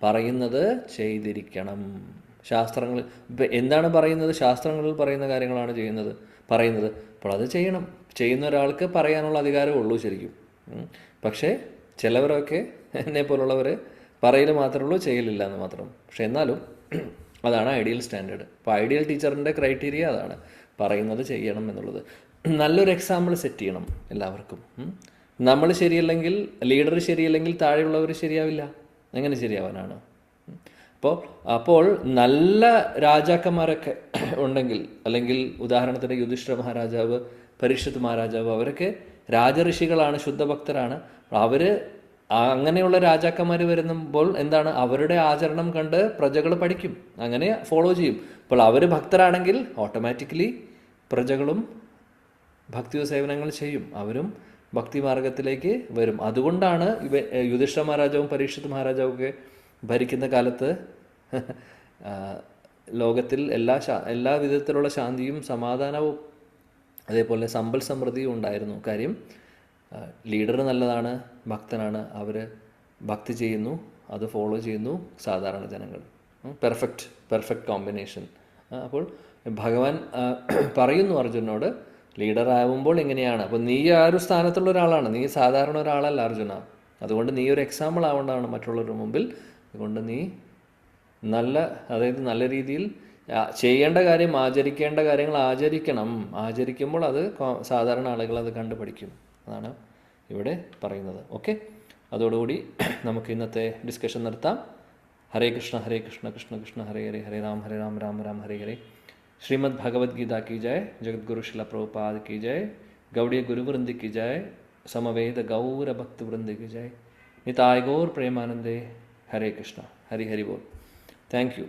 പറയുന്നത് ചെയ്തിരിക്കണം. ശാസ്ത്രങ്ങൾ എന്താണ് പറയുന്നത്? ശാസ്ത്രങ്ങളിൽ പറയുന്ന കാര്യങ്ങളാണ് പറയുന്നത്. അപ്പോൾ അത് ചെയ്യണം. ചെയ്യുന്ന ഒരാൾക്ക് പറയാനുള്ള അധികാരമേ ഉള്ളൂ ശരിക്കും. പക്ഷേ ചിലവരൊക്കെ എന്നെ പോലുള്ളവർ പറയൽ മാത്രമേ ഉള്ളൂ, ചെയ്യലില്ല എന്ന് മാത്രം. പക്ഷെ എന്നാലും അതാണ് ഐഡിയൽ സ്റ്റാൻഡേർഡ്. അപ്പോൾ ഐഡിയൽ ടീച്ചറിൻ്റെ ക്രൈറ്റീരിയ അതാണ്, പറയുന്നത് ചെയ്യണം എന്നുള്ളത്. നല്ലൊരു എക്സാമ്പിൾ സെറ്റ് ചെയ്യണം എല്ലാവർക്കും. നമ്മൾ ശരിയല്ലെങ്കിൽ, ലീഡർ ശരിയല്ലെങ്കിൽ താഴെയുള്ളവർ ശരിയാവില്ല. എങ്ങനെ ശരിയാവാനാണ്? അപ്പോൾ നല്ല രാജാക്കന്മാരൊക്കെ ഉണ്ടെങ്കിൽ, അല്ലെങ്കിൽ ഉദാഹരണത്തിന് യുധിഷ്ഠിര മഹാരാജാവ്, പരീക്ഷിത് മഹാരാജാവ്, അവരൊക്കെ രാജഋഷികളാണ്, ശുദ്ധഭക്തരാണ്. അവർ അങ്ങനെയുള്ള രാജാക്കന്മാർ വരുമ്പോൾ എന്താണ്, അവരുടെ ആചരണം കണ്ട് പ്രജകൾ പഠിക്കും, അങ്ങനെ ഫോളോ ചെയ്യും. അപ്പോൾ അവർ ഭക്തരാണെങ്കിൽ ഓട്ടോമാറ്റിക്കലി പ്രജകളും ഭക്തി സേവനങ്ങൾ ചെയ്യും, അവരും ഭക്തി മാർഗത്തിലേക്ക് വരും. അതുകൊണ്ടാണ് യുധിഷ്ഠിര മഹാരാജാവും പരീക്ഷിത് മഹാരാജാവും ഒക്കെ ഭരിക്കുന്ന കാലത്ത് ലോകത്തിൽ എല്ലാ വിധത്തിലുള്ള ശാന്തിയും സമാധാനവും അതേപോലെ സമ്പൽ സമൃദ്ധിയും ഉണ്ടായിരുന്നു. കാര്യം ലീഡർ നല്ലതാണ്, ഭക്തനാണ്, അവർ ഭക്തി ചെയ്യുന്നു, അത് ഫോളോ ചെയ്യുന്നു സാധാരണ ജനങ്ങൾ. Perfect combination. അപ്പോൾ ഭഗവാൻ പറയുന്നു അർജുനോട്, ലീഡർ ആവുമ്പോൾ എങ്ങനെയാണ്. അപ്പോൾ നീ ആ ഒരു സ്ഥാനത്തുള്ള ഒരാളാണ്, നീ സാധാരണ ഒരാളല്ല അർജുന. അതുകൊണ്ട് നീ ഒരു എക്സാമ്പിൾ ആവേണ്ടതാണ് മറ്റുള്ളവരുടെ മുമ്പിൽ. അതുകൊണ്ട് നീ നല്ല രീതിയിൽ ചെയ്യേണ്ട കാര്യം, ആചരിക്കേണ്ട കാര്യങ്ങൾ ആചരിക്കണം. ആചരിക്കുമ്പോൾ അത് സാധാരണ ആളുകൾ അത് കണ്ടുപഠിക്കും. അതാണ് ഇവിടെ പറയുന്നത്. ഓക്കെ, അതോടുകൂടി നമുക്ക് ഇന്നത്തെ ഡിസ്കഷൻ നിർത്താം. ഹരേ കൃഷ്ണ ഹരേ കൃഷ്ണ കൃഷ്ണ കൃഷ്ണ ഹരേ ഹരേ, ഹരേ രാം രാം രാം ഹരേ ഹരേ. श्रीमद् भगवद गीता की जय, जगत गुरु शिला प्रभुपाद की जय, गौड़ीय गुरु वृंद की जय, समवेद गौर भक्त वृंद की जय, निताय गौर प्रेमानंदे. हरे कृष्णा. हरि हरि बोल. Thank you.